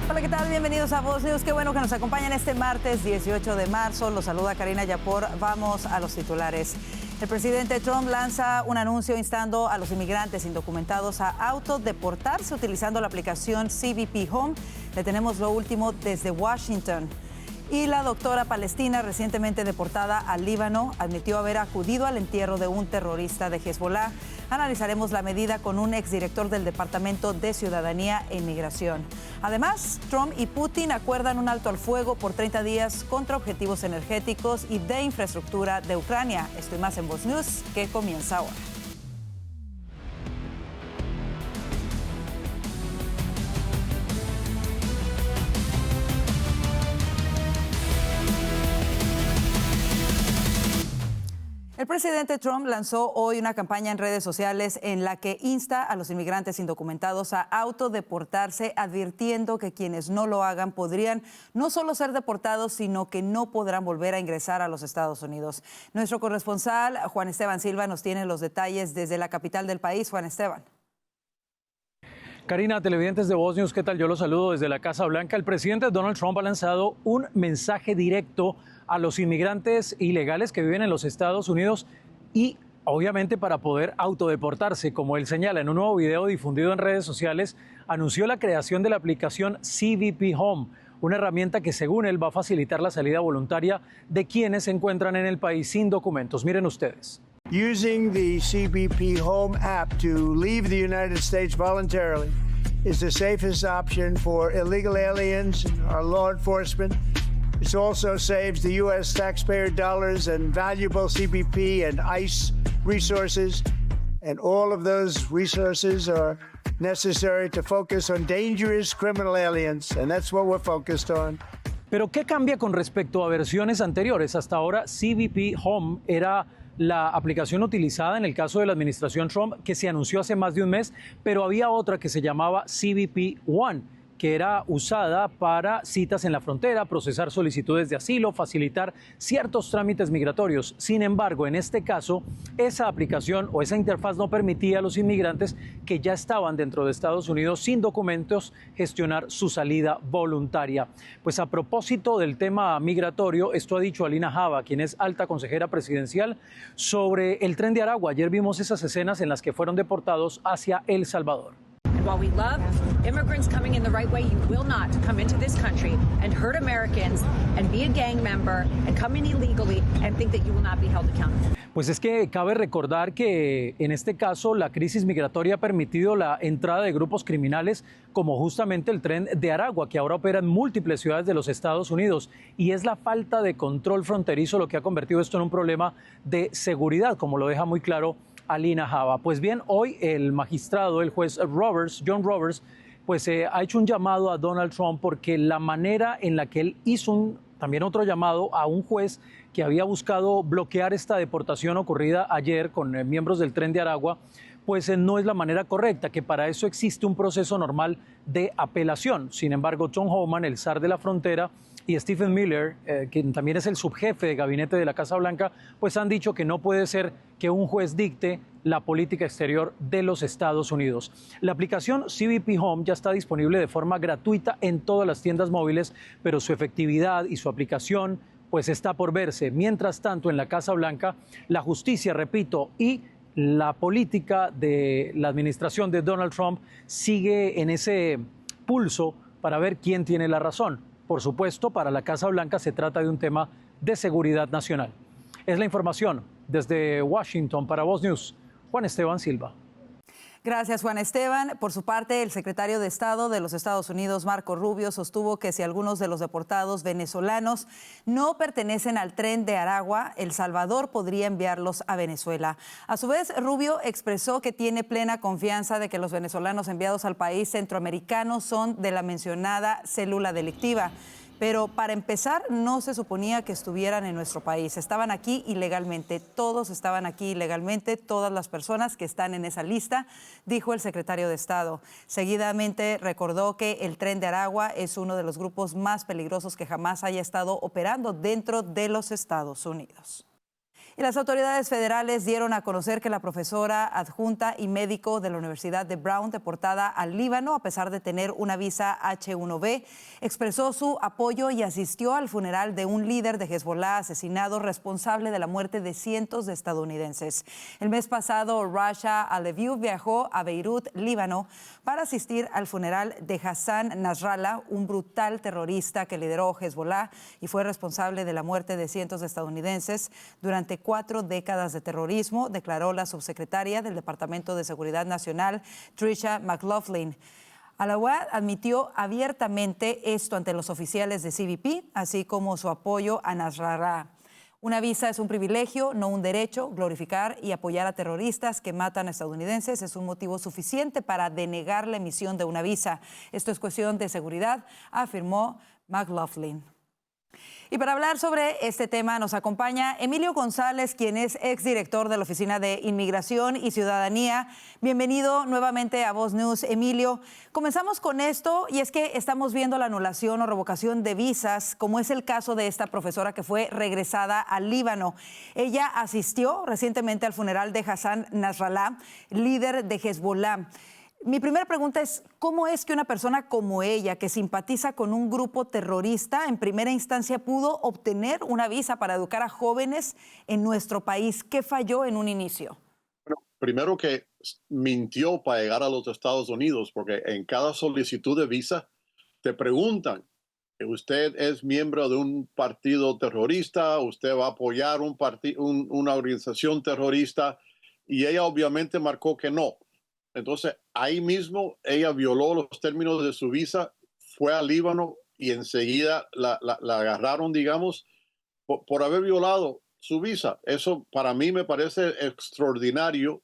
Hola, ¿qué tal? Bienvenidos a Voz News. Qué bueno que nos acompañan este martes 18 de marzo. Los saluda Karina Yapor. Vamos a los titulares. El presidente Trump lanza un anuncio instando a los inmigrantes indocumentados a autodeportarse utilizando la aplicación CBP Home. Le tenemos lo último desde Washington. Y la doctora palestina recientemente deportada al Líbano admitió haber acudido al entierro de un terrorista de Hezbollah. Analizaremos la medida con un exdirector del Departamento de Ciudadanía e Inmigración. Además, Trump y Putin acuerdan un alto al fuego por 30 días contra objetivos energéticos y de infraestructura de Ucrania. Esto y más en Voz News, que comienza ahora. El presidente Trump lanzó hoy una campaña en redes sociales en la que insta a los inmigrantes indocumentados a autodeportarse, advirtiendo que quienes no lo hagan podrían no solo ser deportados, sino que no podrán volver a ingresar a los Estados Unidos. Nuestro corresponsal, Juan Esteban Silva, nos tiene los detalles desde la capital del país. Juan Esteban. Karina, televidentes de Voz News, ¿qué tal? Yo los saludo desde la Casa Blanca. El presidente Donald Trump ha lanzado un mensaje directo a los inmigrantes ilegales que viven en los Estados Unidos y obviamente para poder autodeportarse, como él señala en un nuevo video difundido en redes sociales, anunció la creación de la aplicación CBP Home, una herramienta que según él va a facilitar la salida voluntaria de quienes se encuentran en el país sin documentos. Miren ustedes. Using the CBP Home app to leave the United States voluntarily is the safest option for illegal aliens and our law enforcement. It also saves the U.S. taxpayer dollars and valuable CBP and ICE resources. And all of those resources are necessary to focus on dangerous criminal aliens. And that's what we're focused on. Pero ¿qué cambia con respecto a versiones anteriores? Hasta ahora CBP Home era la aplicación utilizada en el caso de la administración Trump, que se anunció hace más de un mes, pero había otra que se llamaba CBP One, que era usada para citas en la frontera, procesar solicitudes de asilo, facilitar ciertos trámites migratorios. Sin embargo, en este caso, esa aplicación o esa interfaz no permitía a los inmigrantes que ya estaban dentro de Estados Unidos sin documentos gestionar su salida voluntaria. Pues a propósito del tema migratorio, esto ha dicho Alina Java, quien es alta consejera presidencial, sobre el tren de Aragua. Ayer vimos esas escenas en las que fueron deportados hacia El Salvador. And while we love immigrants coming in the right way, you will not come into this country and hurt Americans and be a gang member and come in illegally and think that you will not be held accountable. Pues es que cabe recordar que en este caso la crisis migratoria ha permitido la entrada de grupos criminales como justamente el tren de Aragua, que ahora opera en múltiples ciudades de los Estados Unidos, y es la falta de control fronterizo lo que ha convertido esto en un problema de seguridad, como lo deja muy claro Alina Java. Pues bien, hoy el magistrado, el juez John Roberts, pues ha hecho un llamado a Donald Trump porque la manera en la que él hizo también otro llamado a un juez que había buscado bloquear esta deportación ocurrida ayer con miembros del tren de Aragua, pues no es la manera correcta, que para eso existe un proceso normal de apelación. Sin embargo, Tom Homan, el zar de la frontera, y Stephen Miller, quien también es el subjefe de gabinete de la Casa Blanca, pues han dicho que no puede ser que un juez dicte la política exterior de los Estados Unidos. La aplicación CBP Home ya está disponible de forma gratuita en todas las tiendas móviles, pero su efectividad y su aplicación pues está por verse. Mientras tanto, en la Casa Blanca, la justicia, repito, y la política de la administración de Donald Trump sigue en ese pulso para ver quién tiene la razón. Por supuesto, para la Casa Blanca se trata de un tema de seguridad nacional. Es la información desde Washington para Voz News. Juan Esteban Silva. Gracias, Juan Esteban. Por su parte, el secretario de Estado de los Estados Unidos, Marco Rubio, sostuvo que si algunos de los deportados venezolanos no pertenecen al tren de Aragua, El Salvador podría enviarlos a Venezuela. A su vez, Rubio expresó que tiene plena confianza de que los venezolanos enviados al país centroamericano son de la mencionada célula delictiva. Pero para empezar, no se suponía que estuvieran en nuestro país. Estaban aquí ilegalmente, todos estaban aquí ilegalmente, todas las personas que están en esa lista, dijo el secretario de Estado. Seguidamente recordó que el tren de Aragua es uno de los grupos más peligrosos que jamás haya estado operando dentro de los Estados Unidos. Y las autoridades federales dieron a conocer que la profesora adjunta y médico de la Universidad de Brown, deportada al Líbano a pesar de tener una visa H-1B, expresó su apoyo y asistió al funeral de un líder de Hezbollah asesinado responsable de la muerte de cientos de estadounidenses. El mes pasado, Rasha Aleviou viajó a Beirut, Líbano, para asistir al funeral de Hassan Nasrallah, un brutal terrorista que lideró Hezbollah y fue responsable de la muerte de cientos de estadounidenses durante 4 décadas de terrorismo, declaró la subsecretaria del Departamento de Seguridad Nacional, Tricia McLaughlin. Alawad admitió abiertamente esto ante los oficiales de CBP, así como su apoyo a Nasrallah. Una visa es un privilegio, no un derecho. Glorificar y apoyar a terroristas que matan a estadounidenses es un motivo suficiente para denegar la emisión de una visa. Esto es cuestión de seguridad, afirmó McLaughlin. Y para hablar sobre este tema nos acompaña Emilio González, quien es exdirector de la Oficina de Inmigración y Ciudadanía. Bienvenido nuevamente a Voz News, Emilio. Comenzamos con esto, y es que estamos viendo la anulación o revocación de visas, como es el caso de esta profesora que fue regresada al Líbano. Ella asistió recientemente al funeral de Hassan Nasrallah, líder de Hezbollah. Mi primera pregunta es, ¿cómo es que una persona como ella, que simpatiza con un grupo terrorista, en primera instancia pudo obtener una visa para educar a jóvenes en nuestro país? ¿Qué falló en un inicio? Bueno, primero que mintió para llegar a los Estados Unidos, porque en cada solicitud de visa te preguntan, ¿usted es miembro de un partido terrorista? ¿Usted va a apoyar una organización terrorista? Y ella obviamente marcó que no. Entonces, ahí mismo ella violó los términos de su visa, fue al Líbano y enseguida la agarraron, digamos, por haber violado su visa. Eso para mí me parece extraordinario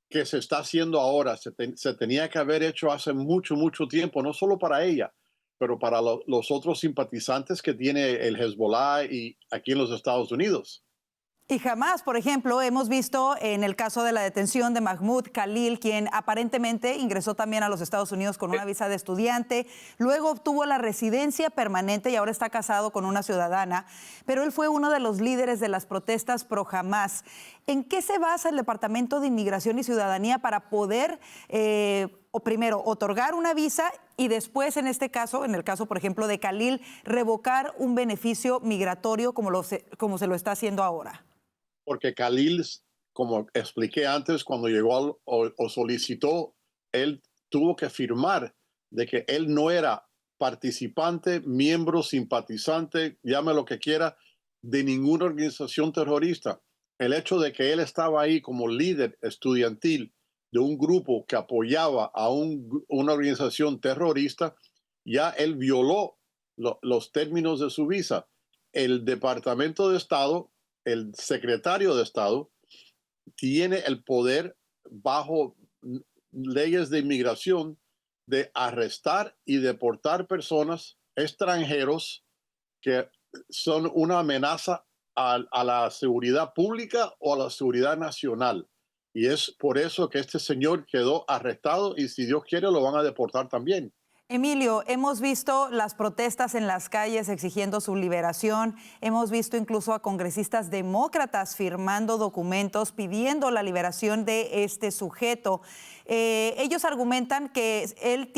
que se está haciendo ahora. Se tenía que haber hecho hace mucho, mucho tiempo, no solo para ella, pero para los otros simpatizantes que tiene el Hezbollah y aquí en los Estados Unidos. Y jamás, por ejemplo, hemos visto en el caso de la detención de Mahmoud Khalil, quien aparentemente ingresó también a los Estados Unidos con una visa de estudiante, luego obtuvo la residencia permanente y ahora está casado con una ciudadana, pero él fue uno de los líderes de las protestas pro Hamas. ¿En qué se basa el Departamento de Inmigración y Ciudadanía para poder, primero, otorgar una visa y después, en este caso, en el caso, por ejemplo, de Khalil, revocar un beneficio migratorio como se lo está haciendo ahora? Porque Khalil, como expliqué antes, cuando llegó o solicitó, él tuvo que firmar de que él no era participante, miembro, simpatizante, llame lo que quiera, de ninguna organización terrorista. El hecho de que él estaba ahí como líder estudiantil de un grupo que apoyaba a una organización terrorista, ya él violó los términos de su visa. El Departamento de Estado, el secretario de Estado, tiene el poder bajo leyes de inmigración de arrestar y deportar personas, extranjeros, que son una amenaza a la seguridad pública o a la seguridad nacional. Y es por eso que este señor quedó arrestado y si Dios quiere lo van a deportar también. Emilio, hemos visto las protestas en las calles exigiendo su liberación. Hemos visto incluso a congresistas demócratas firmando documentos pidiendo la liberación de este sujeto. Ellos argumentan que él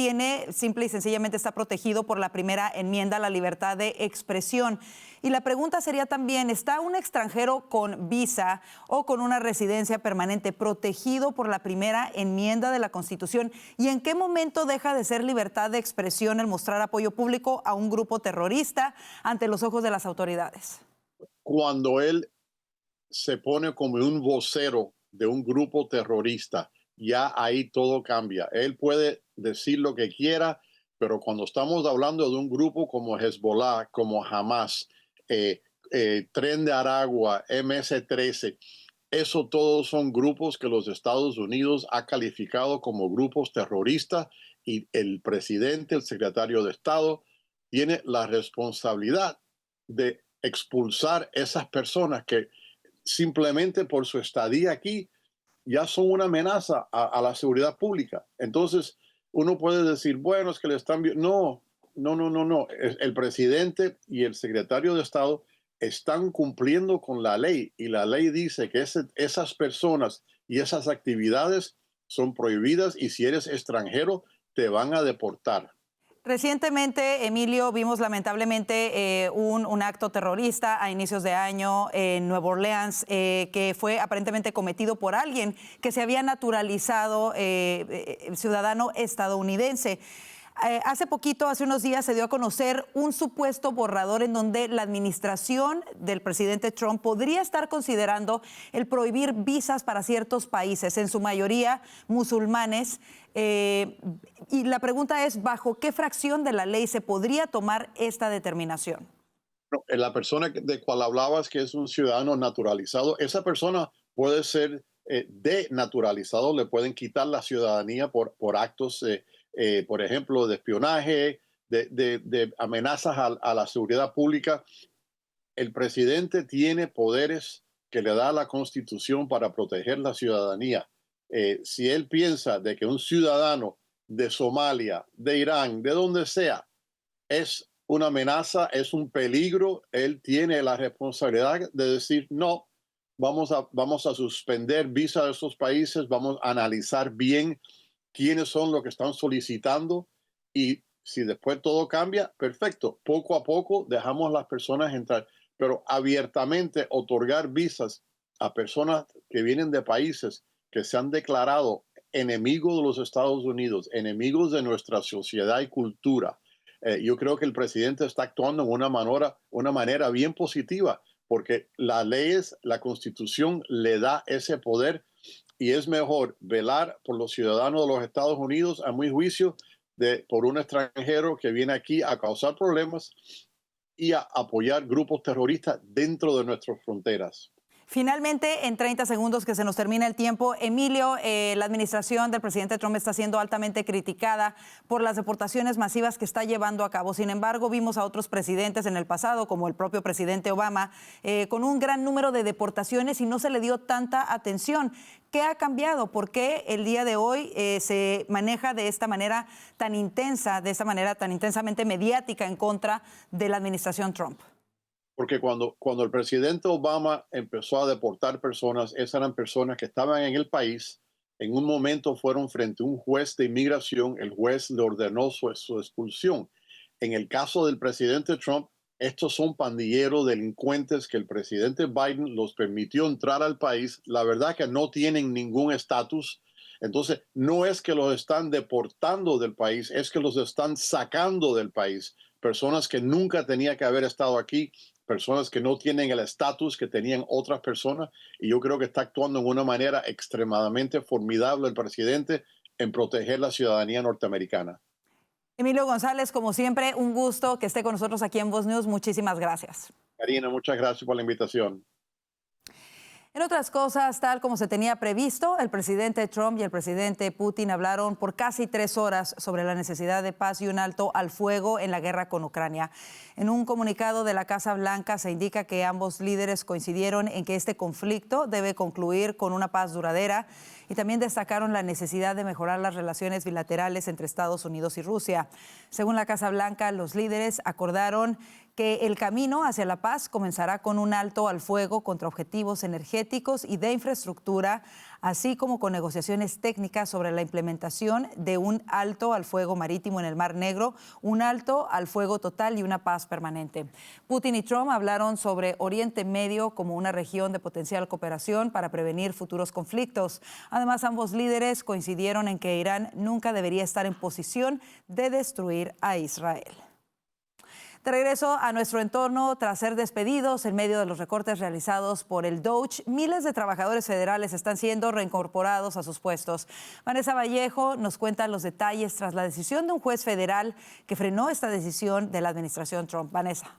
simple y sencillamente está protegido por la primera enmienda a la libertad de expresión. Y la pregunta sería también, ¿está un extranjero con visa o con una residencia permanente protegido por la primera enmienda de la Constitución? ¿Y en qué momento deja de ser libertad de expresión el mostrar apoyo público a un grupo terrorista ante los ojos de las autoridades? Cuando él se pone como un vocero de un grupo terrorista, ya ahí todo cambia. Él puede decir lo que quiera, pero cuando estamos hablando de un grupo como Hezbollah, como Hamas, Tren de Aragua, MS-13, eso todos son grupos que los Estados Unidos ha calificado como grupos terroristas y el presidente, el secretario de Estado, tiene la responsabilidad de expulsar esas personas que simplemente por su estadía aquí ya son una amenaza a la seguridad pública. Entonces, uno puede decir, bueno, es que le están... No. El presidente y el secretario de Estado están cumpliendo con la ley y la ley dice que esas personas y esas actividades son prohibidas y si eres extranjero te van a deportar. Recientemente, Emilio, vimos lamentablemente un acto terrorista a inicios de año en Nueva Orleans que fue aparentemente cometido por alguien que se había naturalizado ciudadano estadounidense. Hace poquito, hace unos días, se dio a conocer un supuesto borrador en donde la administración del presidente Trump podría estar considerando el prohibir visas para ciertos países, en su mayoría musulmanes. Y la pregunta es, ¿bajo qué fracción de la ley se podría tomar esta determinación? No, la persona de cual hablabas, que es un ciudadano naturalizado, esa persona puede ser denaturalizado, le pueden quitar la ciudadanía por actos por ejemplo, de espionaje, de amenazas a la seguridad pública. El presidente tiene poderes que le da la Constitución para proteger la ciudadanía. Si él piensa de que un ciudadano de Somalia, de Irán, de donde sea, es una amenaza, es un peligro, él tiene la responsabilidad de decir no, vamos a suspender visas de esos países, vamos a analizar bien quiénes son los que están solicitando y si después todo cambia, perfecto. Poco a poco dejamos a las personas entrar, pero abiertamente otorgar visas a personas que vienen de países que se han declarado enemigos de los Estados Unidos, enemigos de nuestra sociedad y cultura. Yo creo que el presidente está actuando de una manera bien positiva porque las leyes, la Constitución le da ese poder. Y es mejor velar por los ciudadanos de los Estados Unidos, a mi juicio, por un extranjero que viene aquí a causar problemas y a apoyar grupos terroristas dentro de nuestras fronteras. Finalmente, en 30 segundos que se nos termina el tiempo, Emilio, la administración del presidente Trump está siendo altamente criticada por las deportaciones masivas que está llevando a cabo. Sin embargo, vimos a otros presidentes en el pasado, como el propio presidente Obama, con un gran número de deportaciones y no se le dio tanta atención. ¿Qué ha cambiado? ¿Por qué el día de hoy se maneja de esta manera tan intensa, de esta manera tan intensamente mediática en contra de la administración Trump? Porque cuando el presidente Obama empezó a deportar personas, esas eran personas que estaban en el país, en un momento fueron frente a un juez de inmigración, el juez le ordenó su expulsión. En el caso del presidente Trump, estos son pandilleros, delincuentes que el presidente Biden los permitió entrar al país. La verdad que no tienen ningún estatus. Entonces, no es que los están deportando del país, es que los están sacando del país. Personas que nunca tenían que haber estado aquí, personas que no tienen el estatus que tenían otras personas, y yo creo que está actuando en una manera extremadamente formidable el presidente en proteger la ciudadanía norteamericana. Emilio González, como siempre, un gusto que esté con nosotros aquí en Voz News. Muchísimas gracias. Karina, muchas gracias por la invitación. En otras cosas, tal como se tenía previsto, el presidente Trump y el presidente Putin hablaron por casi 3 horas sobre la necesidad de paz y un alto al fuego en la guerra con Ucrania. En un comunicado de la Casa Blanca se indica que ambos líderes coincidieron en que este conflicto debe concluir con una paz duradera y también destacaron la necesidad de mejorar las relaciones bilaterales entre Estados Unidos y Rusia. Según la Casa Blanca, los líderes acordaron que el camino hacia la paz comenzará con un alto al fuego contra objetivos energéticos y de infraestructura, así como con negociaciones técnicas sobre la implementación de un alto al fuego marítimo en el Mar Negro, un alto al fuego total y una paz permanente. Putin y Trump hablaron sobre Oriente Medio como una región de potencial cooperación para prevenir futuros conflictos. Además, ambos líderes coincidieron en que Irán nunca debería estar en posición de destruir a Israel. De regreso a nuestro entorno, tras ser despedidos en medio de los recortes realizados por el DOGE, miles de trabajadores federales están siendo reincorporados a sus puestos. Vanessa Vallejo nos cuenta los detalles tras la decisión de un juez federal que frenó esta decisión de la administración Trump. Vanessa.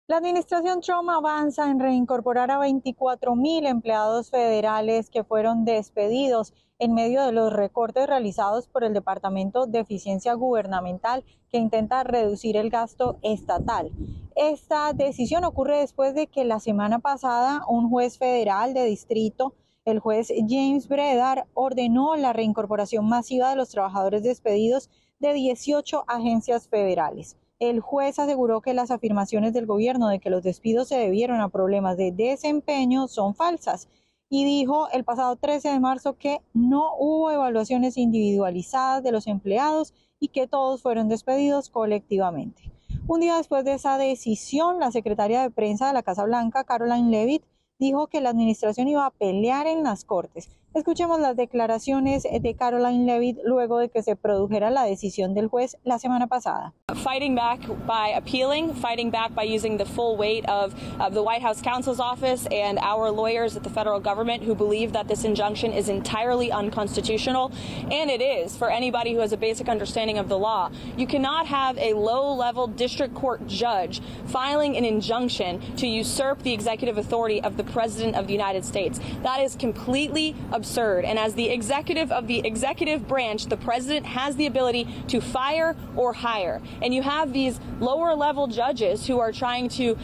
La administración Trump avanza en reincorporar a 24,000 empleados federales que fueron despedidos en medio de los recortes realizados por el Departamento de Eficiencia Gubernamental que intenta reducir el gasto estatal. Esta decisión ocurre después de que la semana pasada un juez federal de distrito, el juez James Bredar, ordenó la reincorporación masiva de los trabajadores despedidos de 18 agencias federales. el juez aseguró que las afirmaciones del gobierno de que los despidos se debieron a problemas de desempeño son falsas y dijo el pasado 13 de marzo que no hubo evaluaciones individualizadas de los empleados y que todos fueron despedidos colectivamente. Un día después de esa decisión, la secretaria de prensa de la Casa Blanca, Karoline Leavitt, dijo que la administración iba a pelear en las cortes. Escuchemos las declaraciones de Karoline Leavitt luego de que se produjera la decisión del juez la semana pasada. Fighting back by appealing, fighting back by using the full weight of the White House counsel's office and our lawyers at the federal government who believe that this injunction is entirely unconstitutional, and it is for anybody who has a basic understanding of the law. You cannot have a low-level district court judge filing an injunction to usurp the executive authority of the President of the United States. That is completely absurd, and as the executive of the executive branch, the President has the ability to fire or hire. And you have these lower level judges who are trying to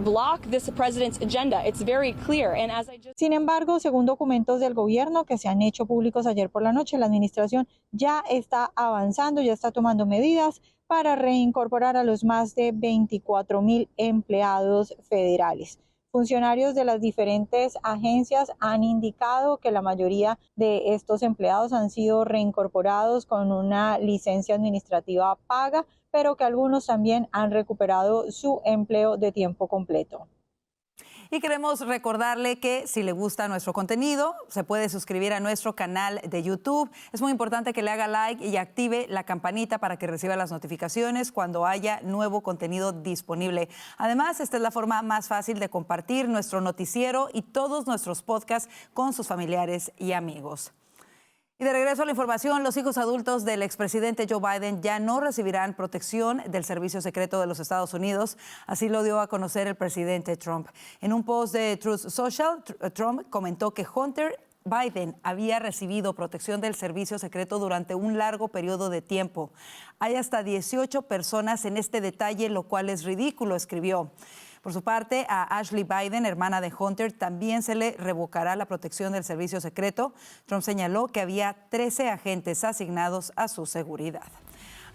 block this president's agenda. It's very clear. And as I just... Sin embargo, según documentos del gobierno que se han hecho públicos ayer por la noche, la administración ya está avanzando, ya está tomando medidas para reincorporar a los más de 24,000 empleados federales. Funcionarios de las diferentes agencias han indicado que la mayoría de estos empleados han sido reincorporados con una licencia administrativa paga, pero que algunos también han recuperado su empleo de tiempo completo. Y queremos recordarle que si le gusta nuestro contenido, se puede suscribir a nuestro canal de YouTube. Es muy importante que le haga like y active la campanita para que reciba las notificaciones cuando haya nuevo contenido disponible. Además, esta es la forma más fácil de compartir nuestro noticiero y todos nuestros podcasts con sus familiares y amigos. Y de regreso a la información, los hijos adultos del expresidente Joe Biden ya no recibirán protección del Servicio Secreto de los Estados Unidos. Así lo dio a conocer el presidente Trump. En un post de Truth Social, Trump comentó que Hunter Biden había recibido protección del Servicio Secreto durante un largo periodo de tiempo. Hay hasta 18 personas en este detalle, lo cual es ridículo, escribió. Por su parte, a Ashley Biden, hermana de Hunter, también se le revocará la protección del servicio secreto. Trump señaló que había 13 agentes asignados a su seguridad.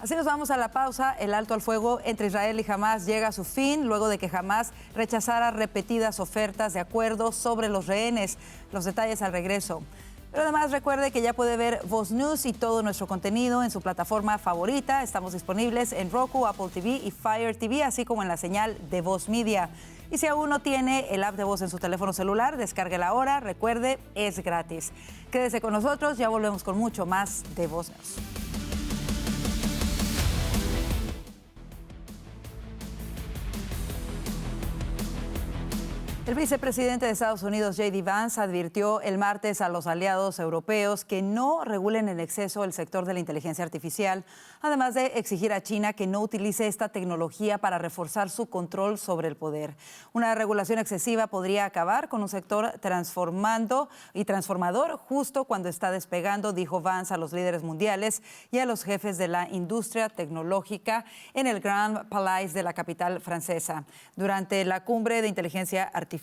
Así nos vamos a la pausa. El alto al fuego entre Israel y Hamás llega a su fin luego de que Hamás rechazara repetidas ofertas de acuerdo sobre los rehenes. Los detalles al regreso. Pero además recuerde que ya puede ver Voz News y todo nuestro contenido en su plataforma favorita. Estamos disponibles en Roku, Apple TV y Fire TV, así como en la señal de Voz Media. Y si aún no tiene el app de Voz en su teléfono celular, descárguela ahora. Recuerde, es gratis. Quédese con nosotros, ya volvemos con mucho más de Voz News. El vicepresidente de Estados Unidos, J.D. Vance, advirtió el martes a los aliados europeos que no regulen en exceso el sector de la inteligencia artificial, además de exigir a China que no utilice esta tecnología para reforzar su control sobre el poder. Una regulación excesiva podría acabar con un sector transformador justo cuando está despegando, dijo Vance a los líderes mundiales y a los jefes de la industria tecnológica en el Grand Palais de la capital francesa, durante la cumbre de inteligencia artificial.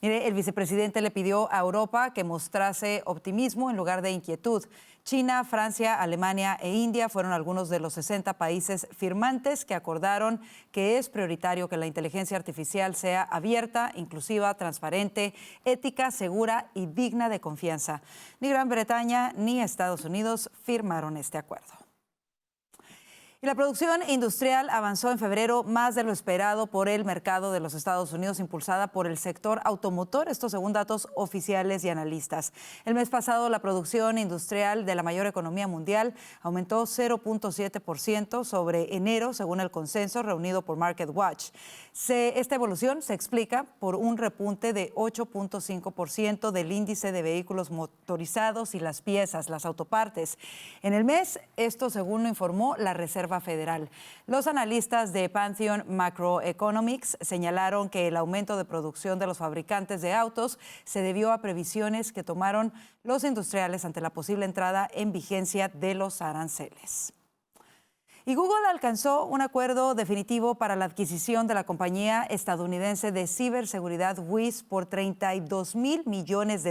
Mire, el vicepresidente le pidió a Europa que mostrase optimismo en lugar de inquietud. China, Francia, Alemania e India fueron algunos de los 60 países firmantes que acordaron que es prioritario que la inteligencia artificial sea abierta, inclusiva, transparente, ética, segura y digna de confianza. Ni Gran Bretaña ni Estados Unidos firmaron este acuerdo. Y la producción industrial avanzó en febrero más de lo esperado por el mercado de los Estados Unidos, impulsada por el sector automotor, esto según datos oficiales y analistas. El mes pasado, la producción industrial de la mayor economía mundial aumentó 0.7% sobre enero, según el consenso reunido por MarketWatch. Esta evolución se explica por un repunte de 8.5% del índice de vehículos motorizados y las piezas, las autopartes. En el mes, esto según lo informó la Reserva Federal. Los analistas de Pantheon Macroeconomics señalaron que el aumento de producción de los fabricantes de autos se debió a previsiones que tomaron los industriales ante la posible entrada en vigencia de los aranceles. Y Google alcanzó un acuerdo definitivo para la adquisición de la compañía estadounidense de ciberseguridad Wiz por $32 mil millones,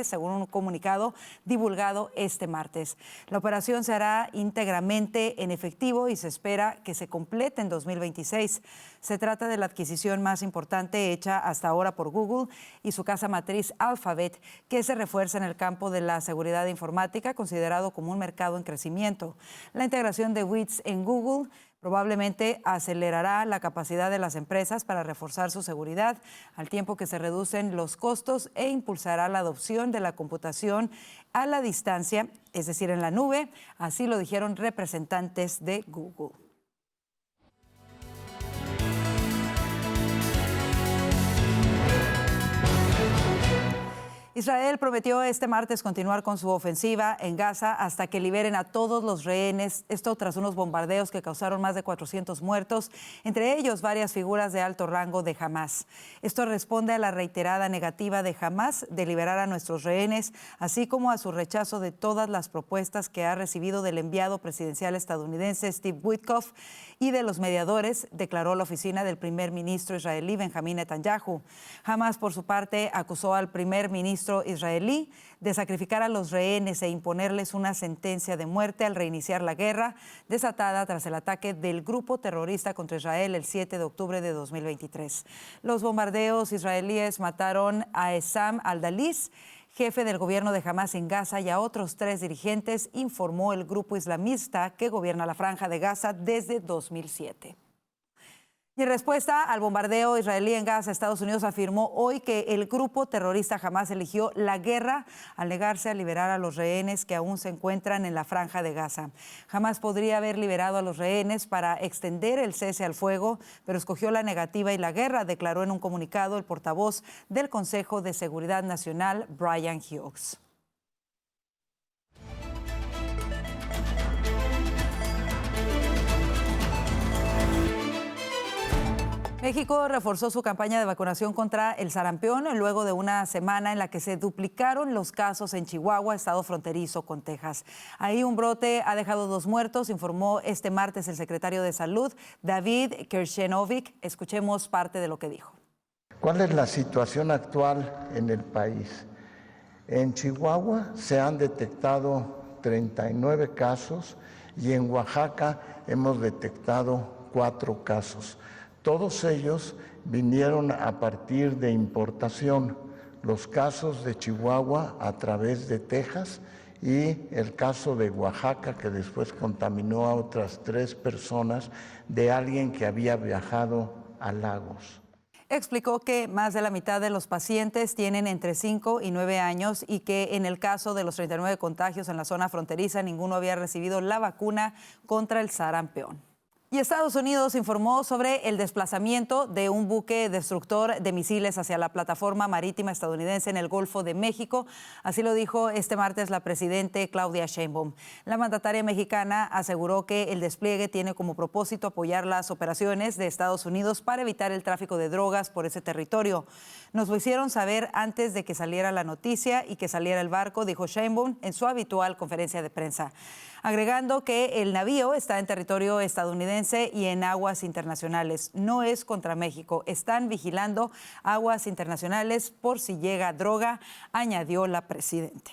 según un comunicado divulgado este martes. La operación se hará íntegramente en efectivo y se espera que se complete en 2026. Se trata de la adquisición más importante hecha hasta ahora por Google y su casa matriz Alphabet, que se refuerza en el campo de la seguridad informática, considerado como un mercado en crecimiento. La integración de Wiz en Google probablemente acelerará la capacidad de las empresas para reforzar su seguridad, al tiempo que se reducen los costos e impulsará la adopción de la computación a la distancia, es decir, en la nube. Así lo dijeron representantes de Google. Israel prometió este martes continuar con su ofensiva en Gaza hasta que liberen a todos los rehenes, esto tras unos bombardeos que causaron más de 400 muertos, entre ellos varias figuras de alto rango de Hamás. Esto responde a la reiterada negativa de Hamás de liberar a nuestros rehenes, así como a su rechazo de todas las propuestas que ha recibido del enviado presidencial estadounidense Steve Witkoff y de los mediadores, declaró la oficina del primer ministro israelí Benjamín Netanyahu. Hamás, por su parte, acusó al primer ministro israelí de sacrificar a los rehenes e imponerles una sentencia de muerte al reiniciar la guerra desatada tras el ataque del grupo terrorista contra Israel el 7 de octubre de 2023. Los bombardeos israelíes mataron a Essam al-Dalis, jefe del gobierno de Hamás en Gaza, y a otros 3 dirigentes, informó el grupo islamista que gobierna la Franja de Gaza desde 2007. Y en respuesta al bombardeo israelí en Gaza, Estados Unidos afirmó hoy que el grupo terrorista Hamás eligió la guerra al negarse a liberar a los rehenes que aún se encuentran en la Franja de Gaza. Hamás podría haber liberado a los rehenes para extender el cese al fuego, pero escogió la negativa y la guerra, declaró en un comunicado el portavoz del Consejo de Seguridad Nacional, Brian Hughes. México reforzó su campaña de vacunación contra el sarampión luego de una semana en la que se duplicaron los casos en Chihuahua, estado fronterizo con Texas. Ahí un brote ha dejado 2 muertos, informó este martes el secretario de Salud, David Kershenovic. Escuchemos parte de lo que dijo. ¿Cuál es la situación actual en el país? En Chihuahua se han detectado 39 casos y en Oaxaca hemos detectado 4 casos. Todos ellos vinieron a partir de importación. Los casos de Chihuahua a través de Texas y el caso de Oaxaca, que después contaminó a otras 3 personas de alguien que había viajado a Lagos. Explicó que más de la mitad de los pacientes tienen entre 5 y 9 años y que en el caso de los 39 contagios en la zona fronteriza, ninguno había recibido la vacuna contra el sarampión. Y Estados Unidos informó sobre el desplazamiento de un buque destructor de misiles hacia la plataforma marítima estadounidense en el Golfo de México. Así lo dijo este martes la presidenta Claudia Sheinbaum. La mandataria mexicana aseguró que el despliegue tiene como propósito apoyar las operaciones de Estados Unidos para evitar el tráfico de drogas por ese territorio. Nos lo hicieron saber antes de que saliera la noticia y que saliera el barco, dijo Sheinbaum en su habitual conferencia de prensa, agregando que el navío está en territorio estadounidense y en aguas internacionales. No es contra México. Están vigilando aguas internacionales por si llega droga, añadió la presidenta.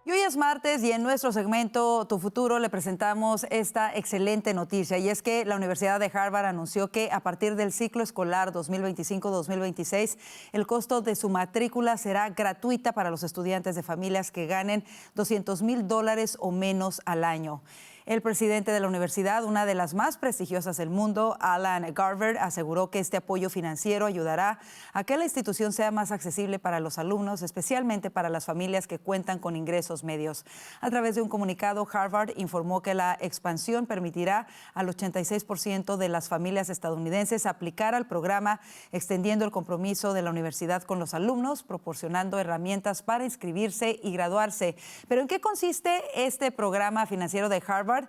Y hoy es martes y en nuestro segmento Tu Futuro le presentamos esta excelente noticia, y es que la Universidad de Harvard anunció que a partir del ciclo escolar 2025-2026 el costo de su matrícula será gratuita para los estudiantes de familias que ganen $200,000 o menos al año. El presidente de la universidad, una de las más prestigiosas del mundo, Alan Garver, aseguró que este apoyo financiero ayudará a que la institución sea más accesible para los alumnos, especialmente para las familias que cuentan con ingresos medios. A través de un comunicado, Harvard informó que la expansión permitirá al 86% de las familias estadounidenses aplicar al programa, extendiendo el compromiso de la universidad con los alumnos, proporcionando herramientas para inscribirse y graduarse. ¿Pero en qué consiste este programa financiero de Harvard?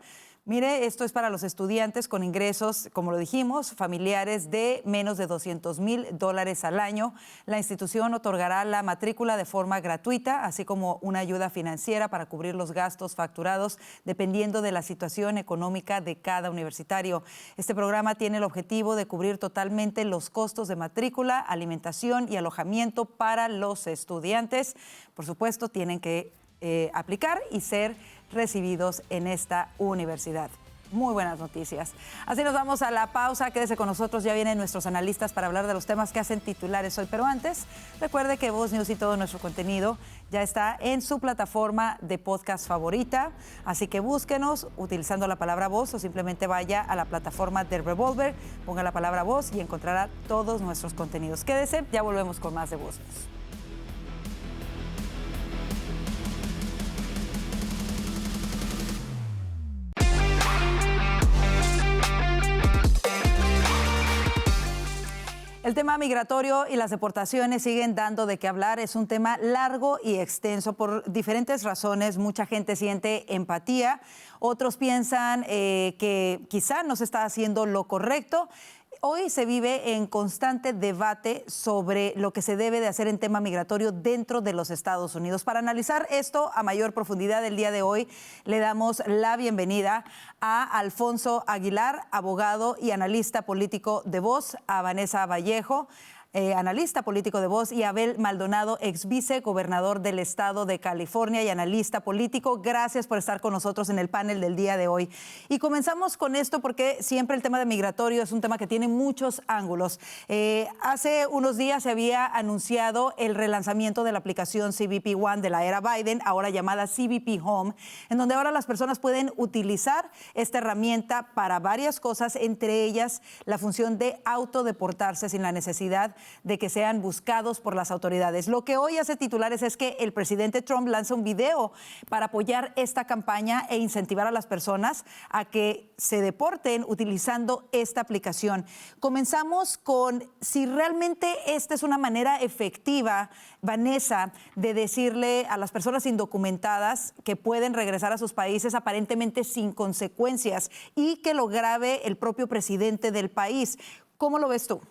Mire, esto es para los estudiantes con ingresos, como lo dijimos, familiares de menos de $200,000 al año. La institución otorgará la matrícula de forma gratuita, así como una ayuda financiera para cubrir los gastos facturados dependiendo de la situación económica de cada universitario. Este programa tiene el objetivo de cubrir totalmente los costos de matrícula, alimentación y alojamiento para los estudiantes. Por supuesto, tienen que aplicar y ser recibidos en esta universidad. Muy buenas noticias. Así nos vamos a la pausa. Quédese con nosotros, ya vienen nuestros analistas para hablar de los temas que hacen titulares hoy. Pero antes, recuerde que Voz News y todo nuestro contenido ya está en su plataforma de podcast favorita. Así que búsquenos utilizando la palabra Voz o simplemente vaya a la plataforma del Revolver, ponga la palabra Voz y encontrará todos nuestros contenidos. Quédese, ya volvemos con más de Voz News. El tema migratorio y las deportaciones siguen dando de qué hablar. Es un tema largo y extenso por diferentes razones. Mucha gente siente empatía, otros piensan que quizá no se está haciendo lo correcto. Hoy se vive en constante debate sobre lo que se debe de hacer en tema migratorio dentro de los Estados Unidos. Para analizar esto a mayor profundidad, el día de hoy le damos la bienvenida a Alfonso Aguilar, abogado y analista político de Voz, a Vanessa Vallejo, analista político de Voz, y Abel Maldonado, ex vicegobernador del estado de California y analista político. Gracias por estar con nosotros en el panel del día de hoy. Y comenzamos con esto porque siempre el tema de migratorio es un tema que tiene muchos ángulos. Hace unos días se había anunciado el relanzamiento de la aplicación CBP One de la era Biden, ahora llamada CBP Home, en donde ahora las personas pueden utilizar esta herramienta para varias cosas, entre ellas la función de autodeportarse sin la necesidad de que sean buscados por las autoridades. Lo que hoy hace titulares es que el presidente Trump lanza un video para apoyar esta campaña e incentivar a las personas a que se deporten utilizando esta aplicación. Comenzamos con si realmente esta es una manera efectiva, Vanessa, de decirle a las personas indocumentadas que pueden regresar a sus países aparentemente sin consecuencias y que lo grabe el propio presidente del país. ¿Cómo lo ves tú?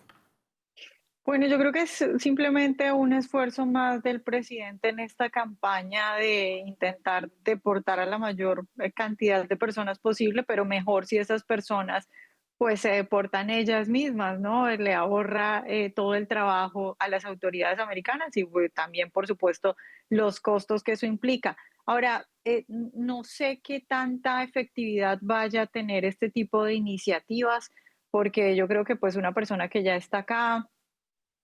Bueno, yo creo que es simplemente un esfuerzo más del presidente en esta campaña de intentar deportar a la mayor cantidad de personas posible, pero mejor si esas personas pues se deportan ellas mismas, ¿no? Le ahorra todo el trabajo a las autoridades americanas y pues, también, por supuesto, los costos que eso implica. Ahora, no sé qué tanta efectividad vaya a tener este tipo de iniciativas, porque yo creo que pues una persona que ya está acá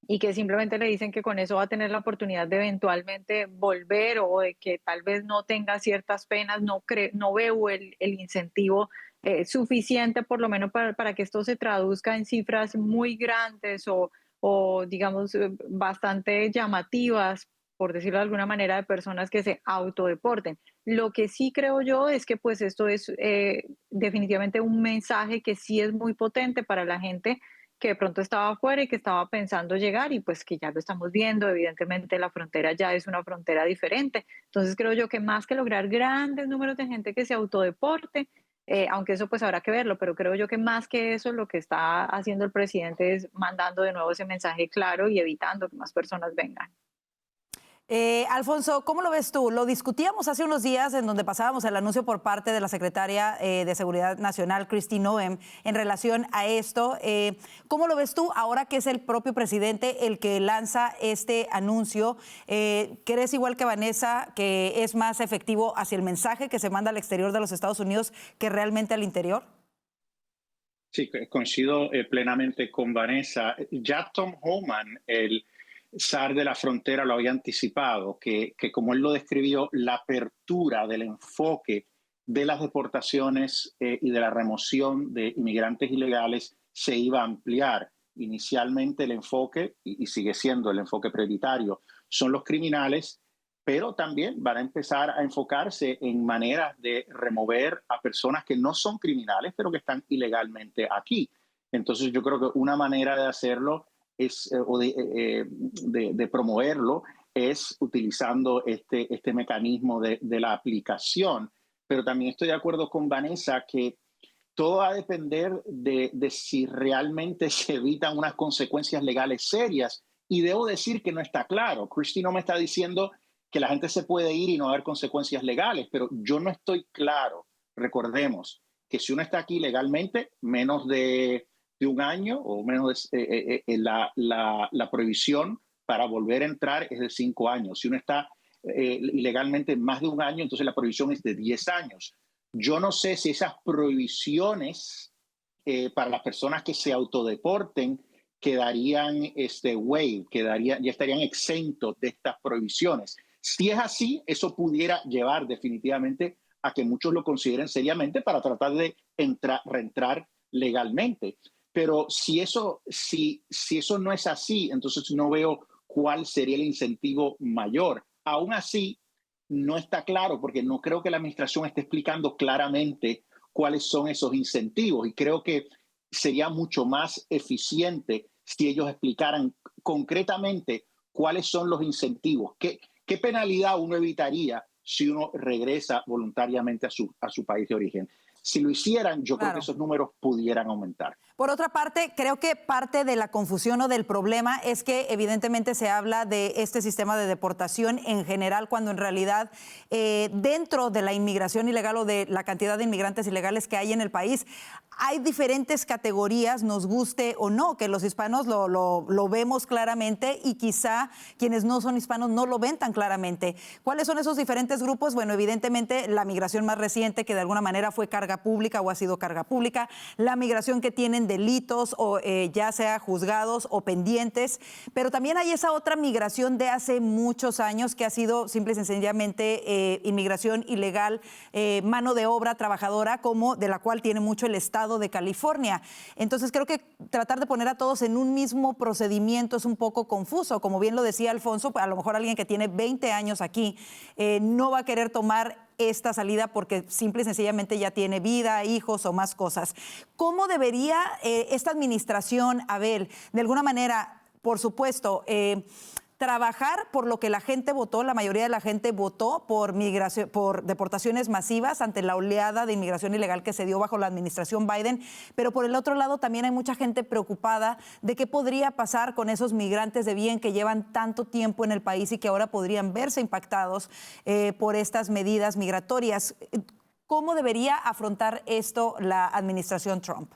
y que simplemente le dicen que con eso va a tener la oportunidad de eventualmente volver o de que tal vez no tenga ciertas penas, no veo el incentivo suficiente por lo menos para que esto se traduzca en cifras muy grandes o digamos bastante llamativas, por decirlo de alguna manera, de personas que se autodeporten. Lo que sí creo yo es que pues esto es definitivamente un mensaje que sí es muy potente para la gente que de pronto estaba afuera y que estaba pensando llegar y pues que ya lo estamos viendo, evidentemente la frontera ya es una frontera diferente. Entonces creo yo que más que lograr grandes números de gente que se autodeporte, aunque eso pues habrá que verlo, pero creo yo que más que eso lo que está haciendo el presidente es mandando de nuevo ese mensaje claro y evitando que más personas vengan. Alfonso, ¿cómo lo ves tú? Lo discutíamos hace unos días en donde pasábamos el anuncio por parte de la secretaria de Seguridad Nacional, Kristi Noem, en relación a esto. ¿Cómo lo ves tú ahora que es el propio presidente el que lanza este anuncio? ¿Crees igual que Vanessa que es más efectivo hacia el mensaje que se manda al exterior de los Estados Unidos que realmente al interior? Sí, coincido plenamente con Vanessa. Ya Tom Homan, el SAR de la frontera, lo había anticipado, que como él lo describió, la apertura del enfoque de las deportaciones y de la remoción de inmigrantes ilegales se iba a ampliar. Inicialmente el enfoque, y sigue siendo el enfoque prioritario, son los criminales, pero también van a empezar a enfocarse en maneras de remover a personas que no son criminales, pero que están ilegalmente aquí. Entonces yo creo que una manera de hacerlo o de promoverlo es utilizando este mecanismo de la aplicación. pero también estoy de acuerdo con Vanessa que todo va a depender de si realmente se evitan unas consecuencias legales serias. Y debo decir que no está claro. Christie no me está diciendo que la gente se puede ir y no haber consecuencias legales, pero yo no estoy claro. Recordemos que si uno está aquí legalmente, menos de un año o menos de, la prohibición para volver a entrar es de 5 años. Si uno está ilegalmente más de un año, entonces la prohibición es de 10 años. Yo no sé si esas prohibiciones para las personas que se autodeporten quedarían ya estarían exentos de estas prohibiciones. Si es así, eso pudiera llevar definitivamente a que muchos lo consideren seriamente para tratar de reentrar legalmente. Pero si eso no es así, entonces no veo cuál sería el incentivo mayor. Aún así, no está claro porque no creo que la administración esté explicando claramente cuáles son esos incentivos y creo que sería mucho más eficiente si ellos explicaran concretamente cuáles son los incentivos, qué penalidad uno evitaría si uno regresa voluntariamente a su país de origen. Si lo hicieran, yo creo que esos números pudieran aumentar. Por otra parte, creo que parte de la confusión o del problema es que evidentemente se habla de este sistema de deportación en general, cuando en realidad dentro de la inmigración ilegal o de la cantidad de inmigrantes ilegales que hay en el país, hay diferentes categorías, nos guste o no, que los hispanos lo vemos claramente y quizá quienes no son hispanos no lo ven tan claramente. ¿Cuáles son esos diferentes grupos? Bueno, evidentemente la migración más reciente, que de alguna manera fue carga pública o ha sido carga pública, la migración que tienen delitos o ya sea juzgados o pendientes, pero también hay esa otra migración de hace muchos años que ha sido simple y sencillamente inmigración ilegal, mano de obra trabajadora, como de la cual tiene mucho el Estado de California. Entonces creo que tratar de poner a todos en un mismo procedimiento es un poco confuso. Como bien lo decía Alfonso, a lo mejor alguien que tiene 20 años aquí no va a querer tomar esta salida porque simple y sencillamente ya tiene vida, hijos o más cosas. ¿Cómo debería esta administración, Abel, de alguna manera, por supuesto, trabajar por lo que la gente votó? La mayoría de la gente votó por deportaciones masivas ante la oleada de inmigración ilegal que se dio bajo la administración Biden, pero por el otro lado también hay mucha gente preocupada de qué podría pasar con esos migrantes de bien que llevan tanto tiempo en el país y que ahora podrían verse impactados por estas medidas migratorias. ¿Cómo debería afrontar esto la administración Trump?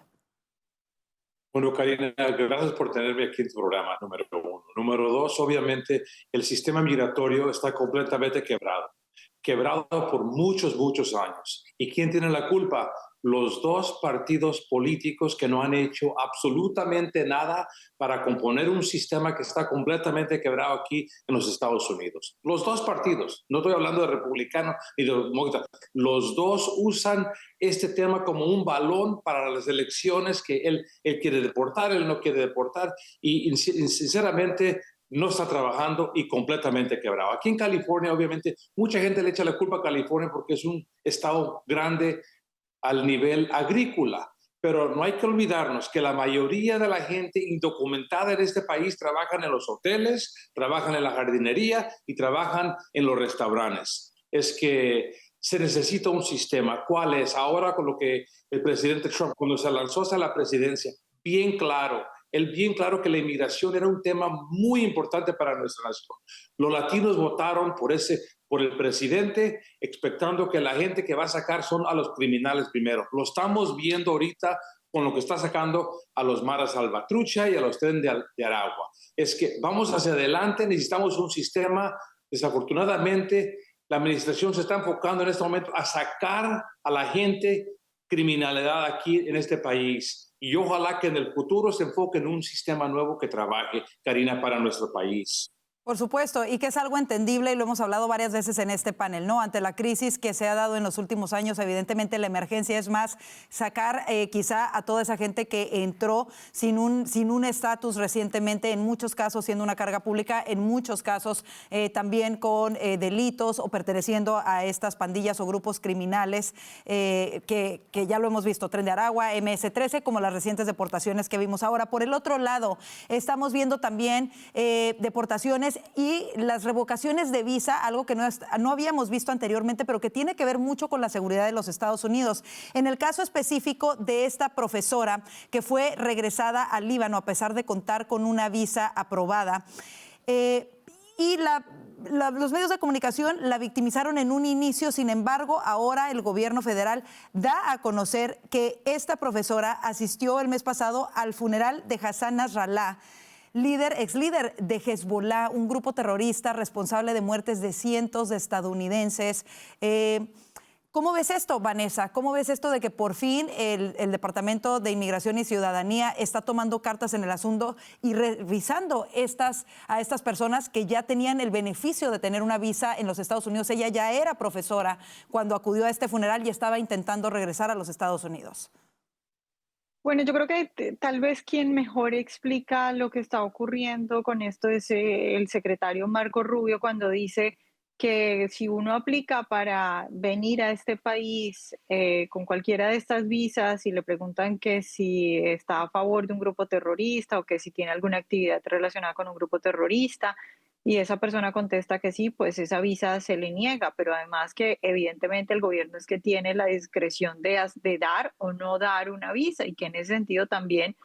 Bueno, Karina, gracias por tenerme aquí en tu programa, número 1. Número 2, obviamente, el sistema migratorio está completamente quebrado por muchos, muchos años. ¿Y quién tiene la culpa? Los dos partidos políticos que no han hecho absolutamente nada para componer un sistema que está completamente quebrado aquí en los Estados Unidos. Los dos partidos, no estoy hablando de republicanos ni de demócratas, los dos usan este tema como un balón para las elecciones, que él quiere deportar, él no quiere deportar, y sinceramente no está trabajando y completamente quebrado. Aquí en California, obviamente, mucha gente le echa la culpa a California porque es un estado grande al nivel agrícola, pero no hay que olvidarnos que la mayoría de la gente indocumentada en este país trabajan en los hoteles, trabajan en la jardinería y trabajan en los restaurantes. Es que se necesita un sistema. ¿Cuál es? Ahora con lo que el presidente Trump, cuando se lanzó hacia la presidencia, bien claro que la inmigración era un tema muy importante para nuestra nación. Los latinos votaron por el presidente, expectando que la gente que va a sacar son a los criminales primero. Lo estamos viendo ahorita con lo que está sacando a los maras salvatrucha y a los tren de Aragua. Es que vamos hacia adelante, necesitamos un sistema. Desafortunadamente, la administración se está enfocando en este momento a sacar a la gente criminalidad aquí en este país. Y ojalá que en el futuro se enfoque en un sistema nuevo que trabaje, Karina, para nuestro país. Por supuesto, y que es algo entendible y lo hemos hablado varias veces en este panel, ¿no? Ante la crisis que se ha dado en los últimos años, evidentemente la emergencia es más sacar quizá a toda esa gente que entró sin un estatus recientemente, en muchos casos siendo una carga pública, en muchos casos también con delitos o perteneciendo a estas pandillas o grupos criminales que ya lo hemos visto, Tren de Aragua, MS-13, como las recientes deportaciones que vimos ahora. Por el otro lado, estamos viendo también deportaciones deportaciones y las revocaciones de visa, algo que no habíamos visto anteriormente, pero que tiene que ver mucho con la seguridad de los Estados Unidos. En el caso específico de esta profesora que fue regresada al Líbano a pesar de contar con una visa aprobada, y los medios de comunicación la victimizaron en un inicio. Sin embargo, ahora el gobierno federal da a conocer que esta profesora asistió el mes pasado al funeral de Hassan Nasrallah, ex líder de Hezbollah, un grupo terrorista responsable de muertes de cientos de estadounidenses. ¿Cómo ves esto, Vanessa? ¿Cómo ves esto de que por fin el Departamento de Inmigración y Ciudadanía está tomando cartas en el asunto y revisando a estas personas que ya tenían el beneficio de tener una visa en los Estados Unidos? Ella ya era profesora cuando acudió a este funeral y estaba intentando regresar a los Estados Unidos. Bueno, yo creo que tal vez quien mejor explica lo que está ocurriendo con esto es el secretario Marco Rubio, cuando dice que si uno aplica para venir a este país con cualquiera de estas visas y le preguntan que si está a favor de un grupo terrorista o que si tiene alguna actividad relacionada con un grupo terrorista, y esa persona contesta que sí, pues esa visa se le niega, pero además que evidentemente el gobierno es que tiene la discreción de dar o no dar una visa, y que en ese sentido también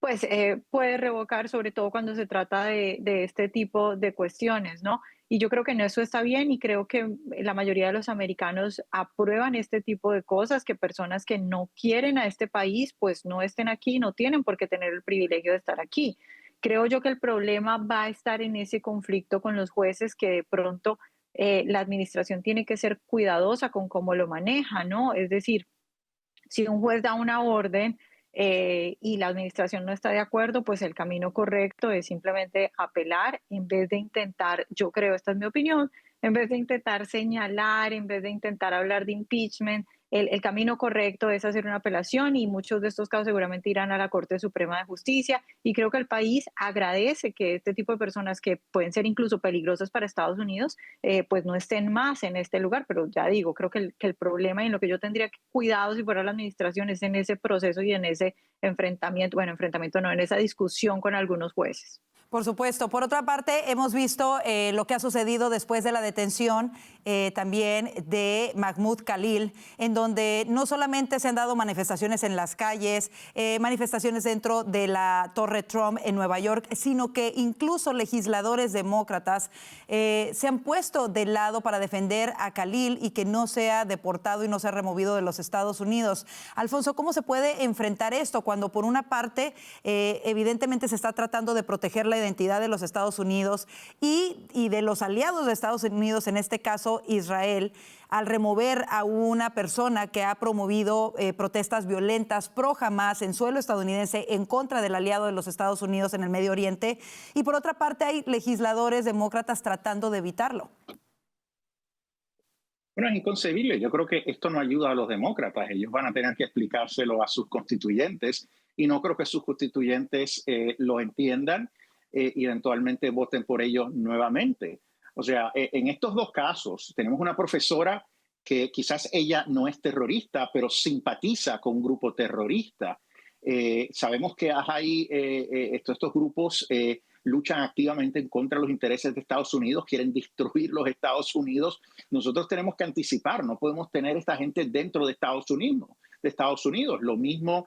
pues puede revocar, sobre todo cuando se trata de este tipo de cuestiones, ¿no? Y yo creo que en eso está bien, y creo que la mayoría de los americanos aprueban este tipo de cosas, que personas que no quieren a este país pues no estén aquí, no tienen por qué tener el privilegio de estar aquí. Creo yo que el problema va a estar en ese conflicto con los jueces, que de pronto la administración tiene que ser cuidadosa con cómo lo maneja, ¿no? Es decir, si un juez da una orden y la administración no está de acuerdo, pues el camino correcto es simplemente apelar, en vez de intentar, yo creo, esta es mi opinión, en vez de intentar señalar, en vez de intentar hablar de impeachment. El camino correcto es hacer una apelación, y muchos de estos casos seguramente irán a la Corte Suprema de Justicia, y creo que el país agradece que este tipo de personas, que pueden ser incluso peligrosas para Estados Unidos, pues no estén más en este lugar. Pero ya digo, creo que el problema, y en lo que yo tendría cuidado si fuera la administración, es en ese proceso y en ese enfrentamiento, bueno, enfrentamiento no, en esa discusión con algunos jueces. Por supuesto. Por otra parte, hemos visto lo que ha sucedido después de la detención también de Mahmoud Khalil, en donde no solamente se han dado manifestaciones en las calles, manifestaciones dentro de la Torre Trump en Nueva York, sino que incluso legisladores demócratas se han puesto de lado para defender a Khalil y que no sea deportado y no sea removido de los Estados Unidos. Alfonso, ¿cómo se puede enfrentar esto cuando por una parte evidentemente se está tratando de proteger la identidad de los Estados Unidos y de los aliados de Estados Unidos, en este caso Israel, al remover a una persona que ha promovido protestas violentas pro Hamas en suelo estadounidense en contra del aliado de los Estados Unidos en el Medio Oriente? Y por otra parte hay legisladores demócratas tratando de evitarlo. Bueno, es inconcebible. Yo creo que esto no ayuda a los demócratas. Ellos van a tener que explicárselo a sus constituyentes, y no creo que sus constituyentes lo entiendan y eventualmente voten por ellos nuevamente. O sea, en estos dos casos tenemos una profesora que quizás ella no es terrorista, pero simpatiza con un grupo terrorista. Sabemos que hay estos grupos luchan activamente en contra de los intereses de Estados Unidos, quieren destruir los Estados Unidos. Nosotros tenemos que anticipar, no podemos tener esta gente dentro de Estados Unidos. Lo mismo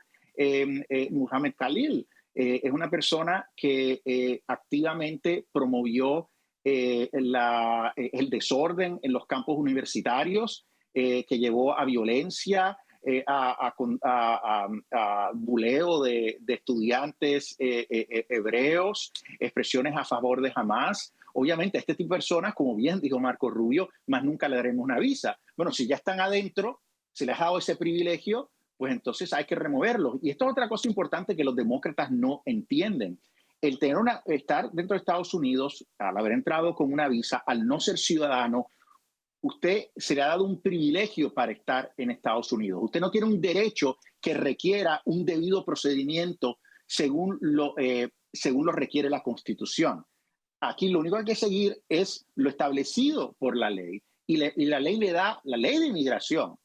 Mohammed Khalil. Es una persona que activamente promovió el desorden en los campos universitarios, que llevó a violencia, a buleo de estudiantes hebreos, expresiones a favor de Hamas. Obviamente a este tipo de personas, como bien dijo Marco Rubio, más nunca le daremos una visa. Bueno, si ya están adentro, se les ha dado ese privilegio, pues entonces hay que removerlos. Y esto es otra cosa importante que los demócratas no entienden. El estar dentro de Estados Unidos, al haber entrado con una visa, al no ser ciudadano, usted se le ha dado un privilegio para estar en Estados Unidos. Usted no tiene un derecho que requiera un debido procedimiento según lo requiere la Constitución. Aquí lo único que hay que seguir es lo establecido por la ley. Y la ley de inmigración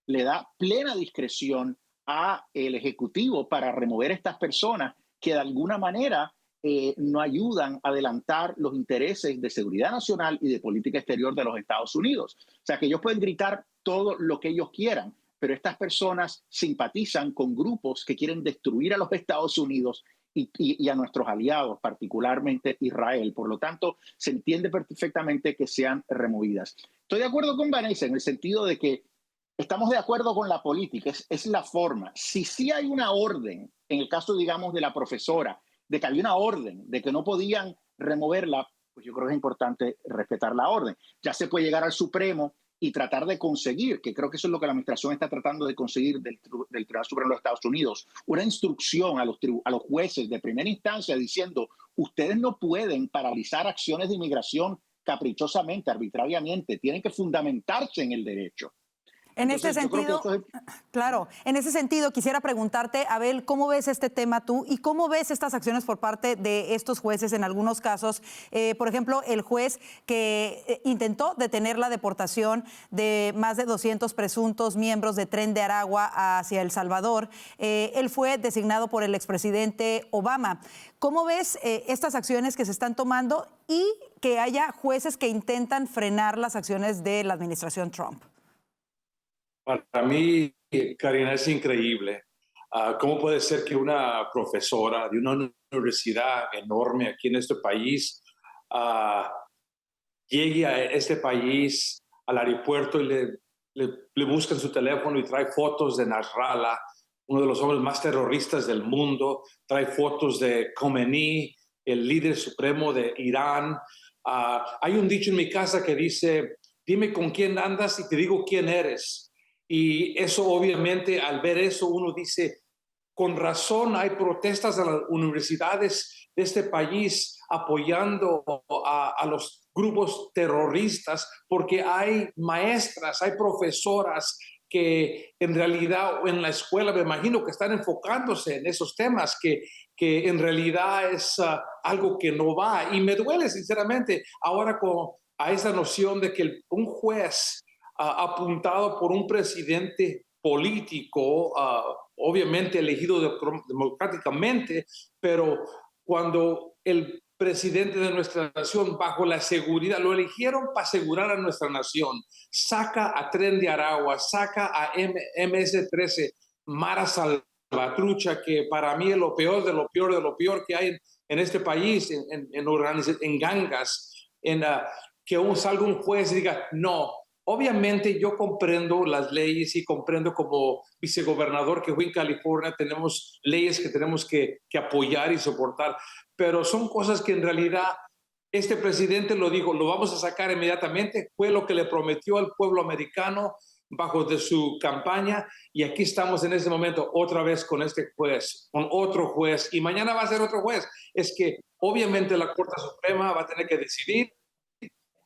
le da plena discreción al Ejecutivo para remover a estas personas que de alguna manera no ayudan a adelantar los intereses de seguridad nacional y de política exterior de los Estados Unidos. O sea, que ellos pueden gritar todo lo que ellos quieran, pero estas personas simpatizan con grupos que quieren destruir a los Estados Unidos y a nuestros aliados, particularmente Israel. Por lo tanto, se entiende perfectamente que sean removidas. Estoy de acuerdo con Vanessa en el sentido de que estamos de acuerdo con la política, es la forma. Si sí hay una orden, en el caso, digamos, de la profesora, de que había una orden, de que no podían removerla, pues yo creo que es importante respetar la orden. Ya se puede llegar al Supremo y tratar de conseguir, que creo que eso es lo que la administración está tratando de conseguir del Tribunal Supremo de los Estados Unidos, una instrucción a los jueces de primera instancia diciendo, ustedes no pueden paralizar acciones de inmigración caprichosamente, arbitrariamente, tienen que fundamentarse en el derecho. En ese sentido, claro, en ese sentido quisiera preguntarte, Abel, ¿cómo ves este tema tú y cómo ves estas acciones por parte de estos jueces en algunos casos? Por ejemplo, el juez que intentó detener la deportación de más de 200 presuntos miembros de Tren de Aragua hacia El Salvador, él fue designado por el expresidente Obama. ¿Cómo ves estas acciones que se están tomando y que haya jueces que intentan frenar las acciones de la administración Trump? Para mí, Karina, es increíble. ¿Cómo puede ser que una profesora de una universidad enorme aquí en este país llegue a este país, al aeropuerto, y le buscan su teléfono y trae fotos de Nasrallah, uno de los hombres más terroristas del mundo, trae fotos de Khomeini, el líder supremo de Irán? Hay un dicho en mi casa que dice, dime con quién andas y te digo quién eres. Y eso, obviamente, al ver eso, uno dice, con razón hay protestas en las universidades de este país apoyando a los grupos terroristas, porque hay maestras, hay profesoras que en realidad en la escuela me imagino que están enfocándose en esos temas, que en realidad es algo que no va. Y me duele, sinceramente, ahora a esa noción de que un juez apuntado por un presidente político, obviamente elegido democráticamente, pero cuando el presidente de nuestra nación, bajo la seguridad, lo eligieron para asegurar a nuestra nación, saca a Tren de Aragua, saca a MS-13, Mara Salvatrucha, que para mí es lo peor de lo peor de lo peor que hay en este país, en gangas, que salga un juez y diga, no. Obviamente yo comprendo las leyes y comprendo como vicegobernador que fui en California, tenemos leyes que tenemos que apoyar y soportar, pero son cosas que en realidad este presidente lo dijo, lo vamos a sacar inmediatamente, fue lo que le prometió al pueblo americano bajo de su campaña, y aquí estamos en este momento otra vez con este juez, con otro juez, y mañana va a ser otro juez. Es que obviamente la Corte Suprema va a tener que decidir,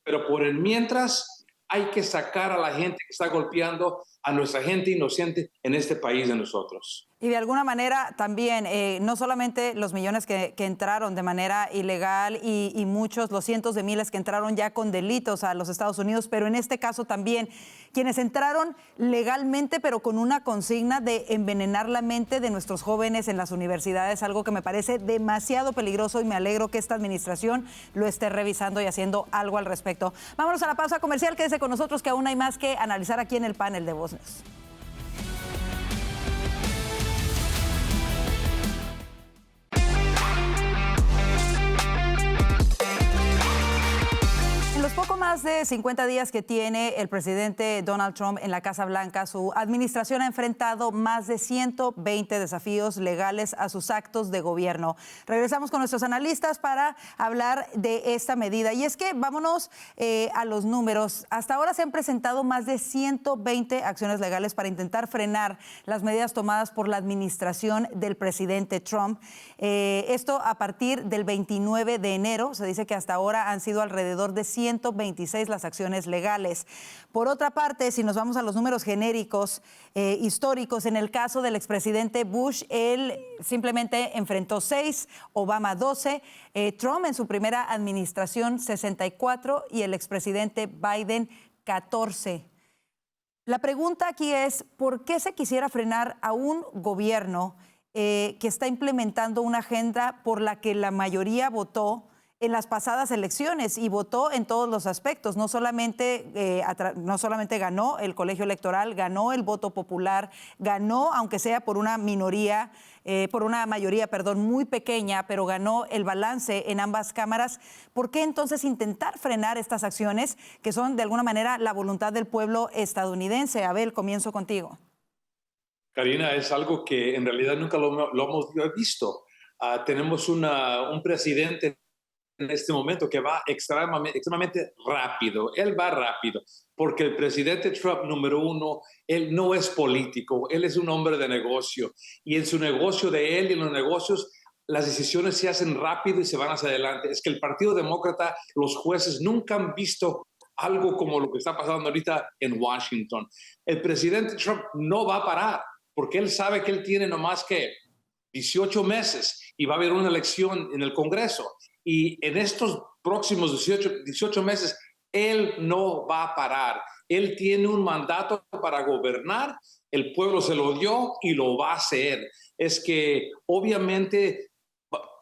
pero por el mientras hay que sacar a la gente que está golpeando a nuestra gente inocente en este país de nosotros. Y de alguna manera también, no solamente los millones que entraron de manera ilegal y muchos, los cientos de miles que entraron ya con delitos a los Estados Unidos, pero en este caso también quienes entraron legalmente, pero con una consigna de envenenar la mente de nuestros jóvenes en las universidades, algo que me parece demasiado peligroso y me alegro que esta administración lo esté revisando y haciendo algo al respecto. Vámonos a la pausa comercial, quédese con nosotros que aún hay más que analizar aquí en el panel de Voz News. En los poco más de 50 días que tiene el presidente Donald Trump en la Casa Blanca, su administración ha enfrentado más de 120 desafíos legales a sus actos de gobierno. Regresamos con nuestros analistas para hablar de esta medida. Y es que vámonos a los números. Hasta ahora se han presentado más de 120 acciones legales para intentar frenar las medidas tomadas por la administración del presidente Trump. Esto a partir del 29 de enero. Se dice que hasta ahora han sido alrededor de 126 las acciones legales. Por otra parte, si nos vamos a los números genéricos históricos, en el caso del expresidente Bush, él simplemente enfrentó 6, Obama 12, Trump en su primera administración 64 y el expresidente Biden 14. La pregunta aquí es, ¿por qué se quisiera frenar a un gobierno que está implementando una agenda por la que la mayoría votó en las pasadas elecciones y votó en todos los aspectos. No solamente ganó el colegio electoral, ganó el voto popular, ganó, aunque sea por una mayoría, muy pequeña, pero ganó el balance en ambas cámaras. ¿Por qué entonces intentar frenar estas acciones que son de alguna manera la voluntad del pueblo estadounidense? Abel, comienzo contigo. Karina, es algo que en realidad nunca lo hemos visto. Tenemos un presidente en este momento que va extremadamente rápido. Él va rápido porque el presidente Trump, número uno, él no es político, él es un hombre de negocio y en su negocio de él y en los negocios las decisiones se hacen rápido y se van hacia adelante. Es que el Partido Demócrata, los jueces nunca han visto algo como lo que está pasando ahorita en Washington. El presidente Trump no va a parar porque él sabe que él tiene no más que 18 meses y va a haber una elección en el Congreso. Y en estos próximos 18 meses, él no va a parar. Él tiene un mandato para gobernar, el pueblo se lo dio y lo va a hacer. Es que obviamente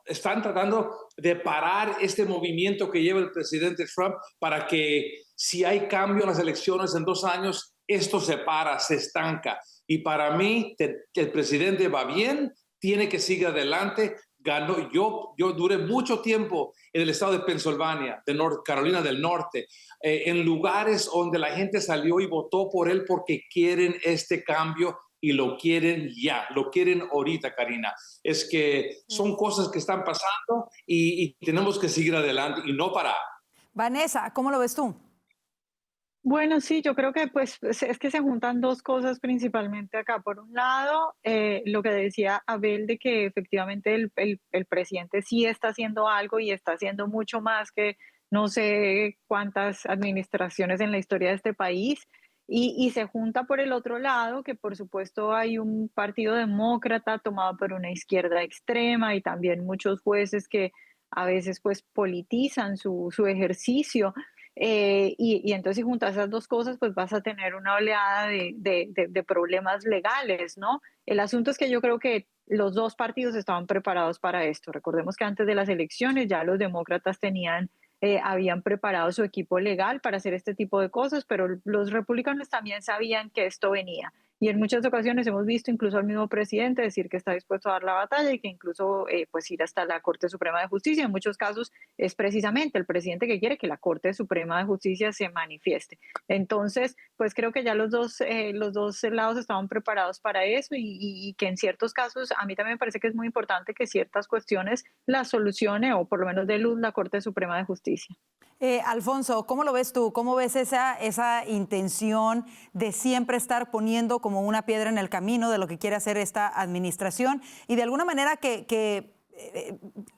están tratando de parar este movimiento que lleva el presidente Trump para que si hay cambio en las elecciones en 2 años, esto se para, se estanca. Y para mí, el presidente va bien, tiene que seguir adelante. Ganó. Yo duré mucho tiempo en el estado de Pensilvania, de Carolina del Norte, en lugares donde la gente salió y votó por él porque quieren este cambio y lo quieren ya, lo quieren ahorita, Karina. Es que son cosas que están pasando y tenemos que seguir adelante y no parar. Vanessa, ¿cómo lo ves tú? Bueno, sí, yo creo que pues es que se juntan dos cosas principalmente acá. Por un lado, lo que decía Abel de que efectivamente el presidente sí está haciendo algo y está haciendo mucho más que no sé cuántas administraciones en la historia de este país. Y se junta por el otro lado que por supuesto hay un partido demócrata tomado por una izquierda extrema y también muchos jueces que a veces pues politizan su ejercicio. Y entonces si juntas esas dos cosas, pues vas a tener una oleada de problemas legales, ¿no? El asunto es que yo creo que los dos partidos estaban preparados para esto. Recordemos que antes de las elecciones ya los demócratas habían preparado su equipo legal para hacer este tipo de cosas, pero los republicanos también sabían que esto venía. Y en muchas ocasiones hemos visto incluso al mismo presidente decir que está dispuesto a dar la batalla y que incluso pues ir hasta la Corte Suprema de Justicia. En muchos casos es precisamente el presidente que quiere que la Corte Suprema de Justicia se manifieste. Entonces, pues creo que ya los dos lados estaban preparados para eso y que en ciertos casos a mí también me parece que es muy importante que ciertas cuestiones las solucione o por lo menos dé luz la Corte Suprema de Justicia. Alfonso, ¿cómo lo ves tú? ¿Cómo ves esa intención de siempre estar poniendo como una piedra en el camino de lo que quiere hacer esta administración y de alguna manera que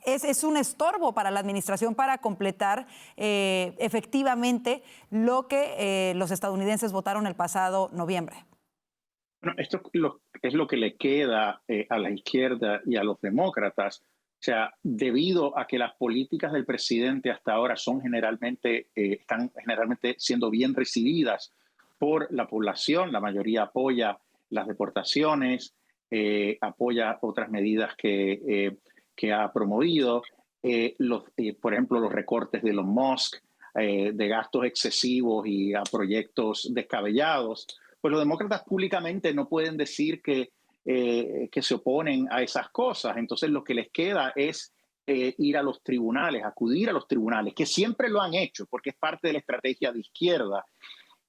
es un estorbo para la administración para completar efectivamente lo que los estadounidenses votaron el pasado noviembre? Bueno, esto es lo que le queda a la izquierda y a los demócratas. O sea, debido a que las políticas del presidente hasta ahora están generalmente siendo bien recibidas por la población, la mayoría apoya las deportaciones, apoya otras medidas que ha promovido, por ejemplo, los recortes de Elon Musk, de gastos excesivos y a proyectos descabellados. Pues los demócratas públicamente no pueden decir que se oponen a esas cosas. Entonces lo que les queda es ir a los tribunales, acudir a los tribunales, que siempre lo han hecho porque es parte de la estrategia de izquierda.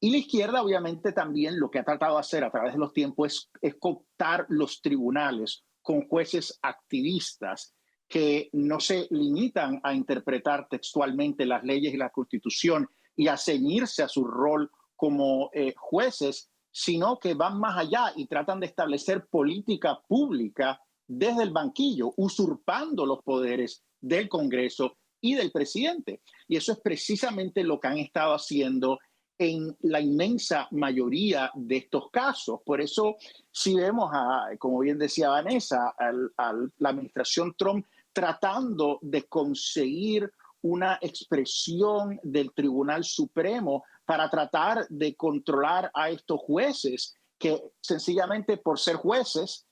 Y la izquierda obviamente también lo que ha tratado de hacer a través de los tiempos es cooptar los tribunales con jueces activistas que no se limitan a interpretar textualmente las leyes y la Constitución y a ceñirse a su rol como jueces, sino que van más allá y tratan de establecer política pública desde el banquillo, usurpando los poderes del Congreso y del presidente. Y eso es precisamente lo que han estado haciendo en la inmensa mayoría de estos casos. Por eso, si vemos, como bien decía Vanessa, a la administración Trump tratando de conseguir una expresión del Tribunal Supremo para tratar de controlar a estos jueces que sencillamente por ser jueces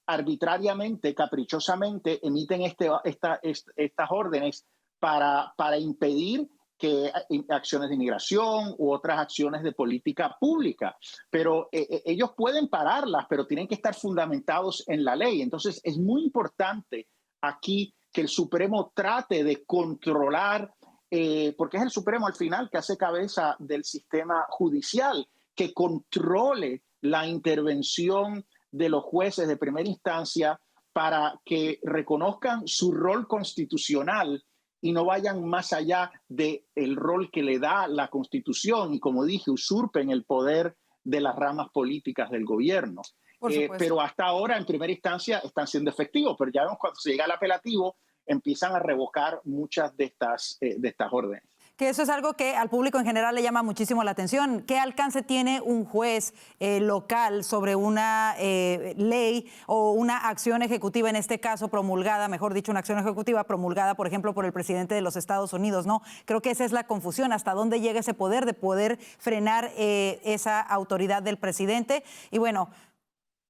arbitrariamente, caprichosamente, emiten estas órdenes para impedir que acciones de inmigración u otras acciones de política pública. Pero ellos pueden pararlas, pero tienen que estar fundamentados en la ley. Entonces, es muy importante aquí que el Supremo trate de controlar, porque es el Supremo al final que hace cabeza del sistema judicial, que controle la intervención de los jueces de primera instancia para que reconozcan su rol constitucional y no vayan más allá del rol que le da la Constitución y, como dije, usurpen el poder de las ramas políticas del gobierno. Pero hasta ahora, en primera instancia, están siendo efectivos, pero ya vemos cuando se llega al apelativo, empiezan a revocar muchas de estas órdenes. Que eso es algo que al público en general le llama muchísimo la atención. ¿Qué alcance tiene un juez local sobre una ley o una acción ejecutiva, en este caso promulgada, mejor dicho, una acción ejecutiva promulgada, por ejemplo, por el presidente de los Estados Unidos, ¿no? Creo que esa es la confusión, hasta dónde llega ese poder de poder frenar esa autoridad del presidente. Y bueno,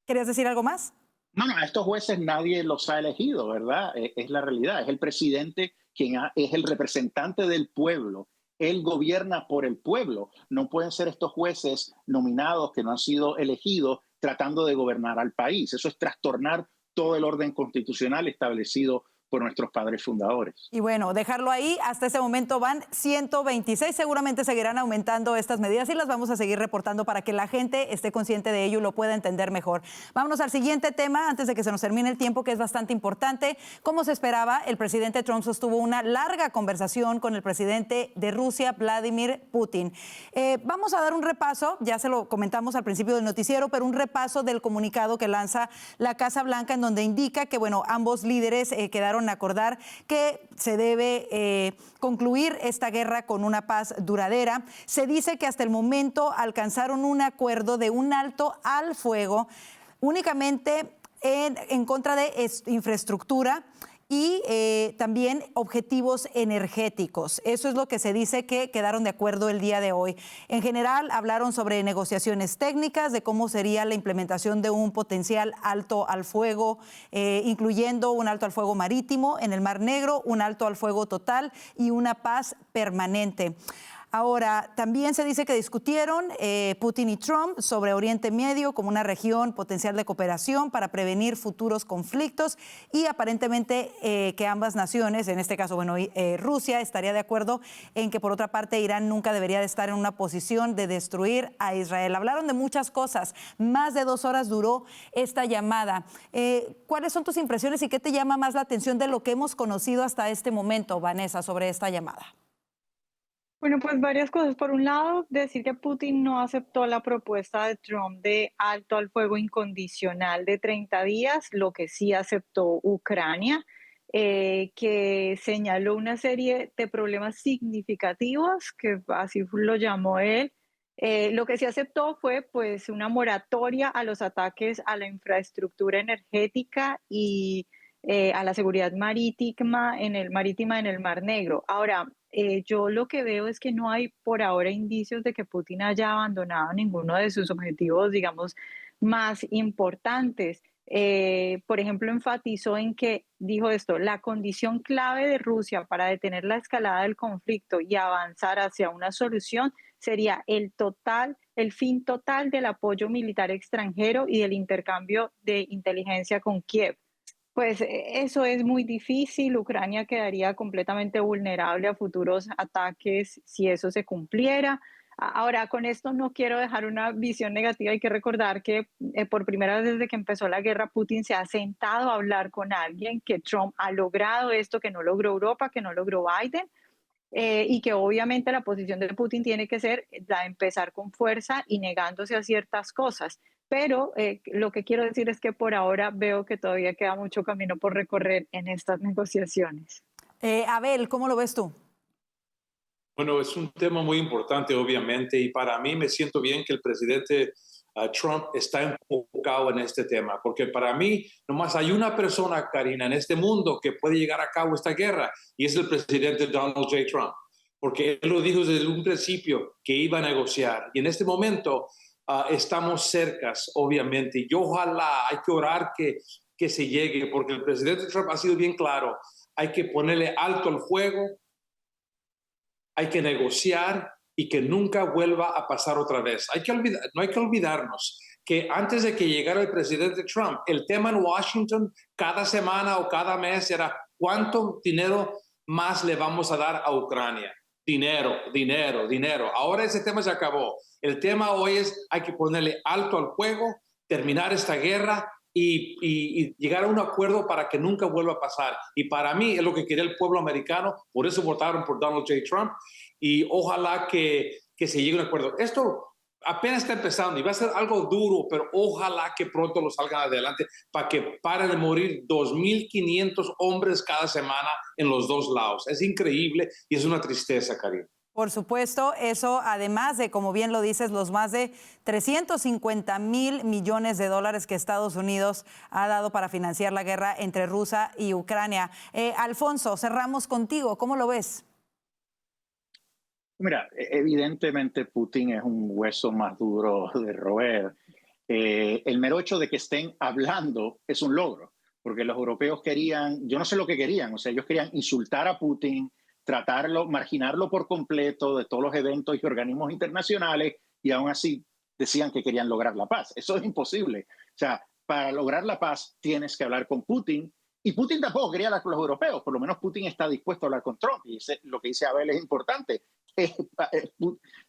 ¿querías decir algo más? No, a estos jueces nadie los ha elegido, ¿verdad? Es la realidad, es el presidente quien es el representante del pueblo. Él gobierna por el pueblo. No pueden ser estos jueces nominados que no han sido elegidos tratando de gobernar al país. Eso es trastornar todo el orden constitucional establecido por nuestros padres fundadores. Y bueno, dejarlo ahí, hasta ese momento van 126, seguramente seguirán aumentando estas medidas y las vamos a seguir reportando para que la gente esté consciente de ello y lo pueda entender mejor. Vámonos al siguiente tema, antes de que se nos termine el tiempo, que es bastante importante. Como se esperaba, el presidente Trump sostuvo una larga conversación con el presidente de Rusia, Vladimir Putin. Vamos a dar un repaso, ya se lo comentamos al principio del noticiero, pero un repaso del comunicado que lanza la Casa Blanca, en donde indica que, bueno, ambos líderes quedaron a acordar que se debe concluir esta guerra con una paz duradera. Se dice que hasta el momento alcanzaron un acuerdo de un alto al fuego únicamente en contra de infraestructura y también objetivos energéticos. Eso es lo que se dice que quedaron de acuerdo el día de hoy. En general, hablaron sobre negociaciones técnicas, de cómo sería la implementación de un potencial alto al fuego, incluyendo un alto al fuego marítimo en el Mar Negro, un alto al fuego total y una paz permanente. Ahora, también se dice que discutieron Putin y Trump sobre Oriente Medio como una región potencial de cooperación para prevenir futuros conflictos y aparentemente que ambas naciones, en este caso, bueno, Rusia estaría de acuerdo en que, por otra parte, Irán nunca debería de estar en una posición de destruir a Israel. Hablaron de muchas cosas. Más de 2 horas duró esta llamada. ¿Cuáles son tus impresiones y qué te llama más la atención de lo que hemos conocido hasta este momento, Vanessa, sobre esta llamada? Bueno, pues varias cosas. Por un lado, decir que Putin no aceptó la propuesta de Trump de alto al fuego incondicional de 30 días, lo que sí aceptó Ucrania, que señaló una serie de problemas significativos, que así lo llamó él. Lo que sí aceptó fue pues una moratoria a los ataques a la infraestructura energética y a la seguridad marítima en el Mar Negro. Ahora, yo lo que veo es que no hay por ahora indicios de que Putin haya abandonado ninguno de sus objetivos, digamos, más importantes. Por ejemplo, enfatizó en que, dijo esto, la condición clave de Rusia para detener la escalada del conflicto y avanzar hacia una solución sería el fin total del apoyo militar extranjero y del intercambio de inteligencia con Kiev. Pues eso es muy difícil. Ucrania quedaría completamente vulnerable a futuros ataques si eso se cumpliera. Ahora, con esto no quiero dejar una visión negativa. Hay que recordar que por primera vez desde que empezó la guerra, Putin se ha sentado a hablar con alguien, que Trump ha logrado esto que no logró Europa, que no logró Biden, y que obviamente la posición de Putin tiene que ser la de empezar con fuerza y negándose a ciertas cosas. Pero lo que quiero decir es que por ahora veo que todavía queda mucho camino por recorrer en estas negociaciones. Abel, ¿cómo lo ves tú? Bueno, es un tema muy importante, obviamente, y para mí me siento bien que el presidente Trump está enfocado en este tema, porque para mí nomás hay una persona, Karina, en este mundo que puede llegar a cabo esta guerra, y es el presidente Donald J. Trump, porque él lo dijo desde un principio que iba a negociar, y en este momento estamos cercas, obviamente, y ojalá, hay que orar que que se llegue, porque el presidente Trump ha sido bien claro. Hay que ponerle alto al fuego, hay que negociar y que nunca vuelva a pasar otra vez. No hay que olvidarnos que antes de que llegara el presidente Trump, el tema en Washington cada semana o cada mes era cuánto dinero más le vamos a dar a Ucrania. Dinero, dinero, dinero. Ahora ese tema se acabó. El tema hoy es hay que ponerle alto al fuego, terminar esta guerra y llegar a un acuerdo para que nunca vuelva a pasar. Y para mí es lo que quería el pueblo americano, por eso votaron por Donald J. Trump y ojalá que se llegue a un acuerdo. Esto apenas está empezando y va a ser algo duro, pero ojalá que pronto lo salgan adelante para que paren de morir 2.500 hombres cada semana en los dos lados. Es increíble y es una tristeza, Karina. Por supuesto, eso además de, como bien lo dices, los más de 350,000 millones de dólares que Estados Unidos ha dado para financiar la guerra entre Rusia y Ucrania. Alfonso, cerramos contigo. ¿Cómo lo ves? Mira, evidentemente Putin es un hueso más duro de roer. El mero hecho de que estén hablando es un logro, porque los europeos querían, yo no sé lo que querían, o sea, ellos querían insultar a Putin, tratarlo, marginarlo por completo de todos los eventos y organismos internacionales, y aún así decían que querían lograr la paz. Eso es imposible. O sea, para lograr la paz tienes que hablar con Putin, y Putin tampoco quería hablar con los europeos, por lo menos Putin está dispuesto a hablar con Trump, y lo que dice Abel es importante.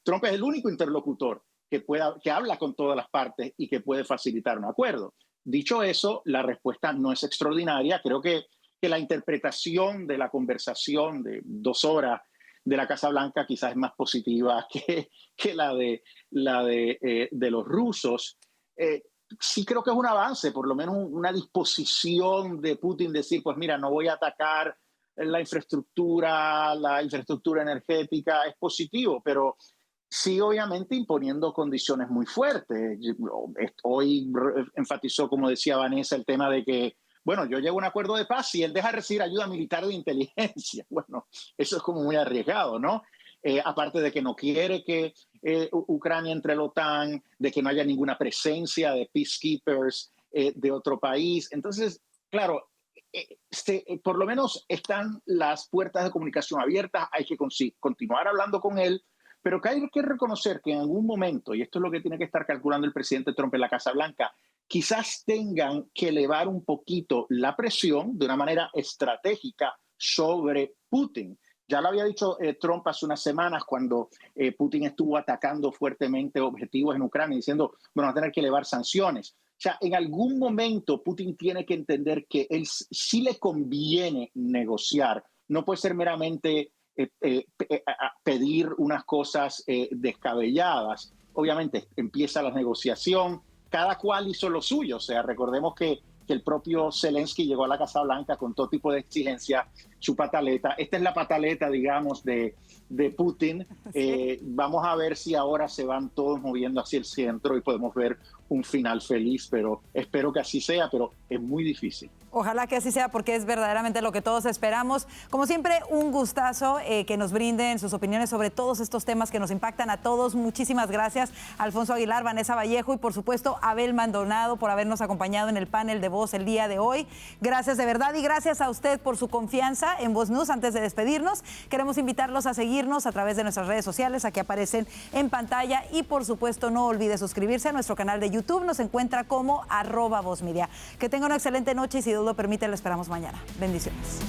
Trump es el único interlocutor que habla con todas las partes y que puede facilitar un acuerdo. Dicho eso, la respuesta no es extraordinaria. Creo que la interpretación de la conversación de 2 horas de la Casa Blanca quizás es más positiva que la de los rusos. Sí creo que es un avance, por lo menos una disposición de Putin decir, pues mira, no voy a atacar la infraestructura energética, es positivo, pero sí obviamente imponiendo condiciones muy fuertes. Hoy enfatizó, como decía Vanessa, el tema de que bueno, yo llego a un acuerdo de paz y él deja de recibir ayuda militar de inteligencia. Bueno, eso es como muy arriesgado, ¿no? Aparte de que no quiere que Ucrania entre a la OTAN, de que no haya ninguna presencia de peacekeepers de otro país. Entonces, claro, por lo menos están las puertas de comunicación abiertas, hay que continuar hablando con él, pero que hay que reconocer que en algún momento, y esto es lo que tiene que estar calculando el presidente Trump en la Casa Blanca, quizás tengan que elevar un poquito la presión de una manera estratégica sobre Putin. Ya lo había dicho Trump hace unas semanas cuando Putin estuvo atacando fuertemente objetivos en Ucrania, diciendo, bueno, va a tener que elevar sanciones. O sea, en algún momento Putin tiene que entender que él sí le conviene negociar. No puede ser meramente pedir unas cosas descabelladas. Obviamente empieza la negociación, cada cual hizo lo suyo. O sea, recordemos que el propio Zelensky llegó a la Casa Blanca con todo tipo de exigencia, su pataleta. Esta es la pataleta, digamos, de Putin. Vamos a ver si ahora se van todos moviendo hacia el centro y podemos ver un final feliz, pero espero que así sea, pero es muy difícil. Ojalá que así sea, porque es verdaderamente lo que todos esperamos. Como siempre, un gustazo que nos brinden sus opiniones sobre todos estos temas que nos impactan a todos. Muchísimas gracias, Alfonso Aguilar, Vanessa Vallejo y, por supuesto, Abel Maldonado, por habernos acompañado en el panel de Voz el día de hoy. Gracias de verdad y gracias a usted por su confianza en Voz News. Antes de despedirnos, queremos invitarlos a seguirnos a través de nuestras redes sociales, aquí aparecen en pantalla, y, por supuesto, no olvide suscribirse a nuestro canal de YouTube. Nos encuentra como @VozMedia. Que tenga una excelente noche y, si Dios lo permite, lo esperamos mañana. Bendiciones.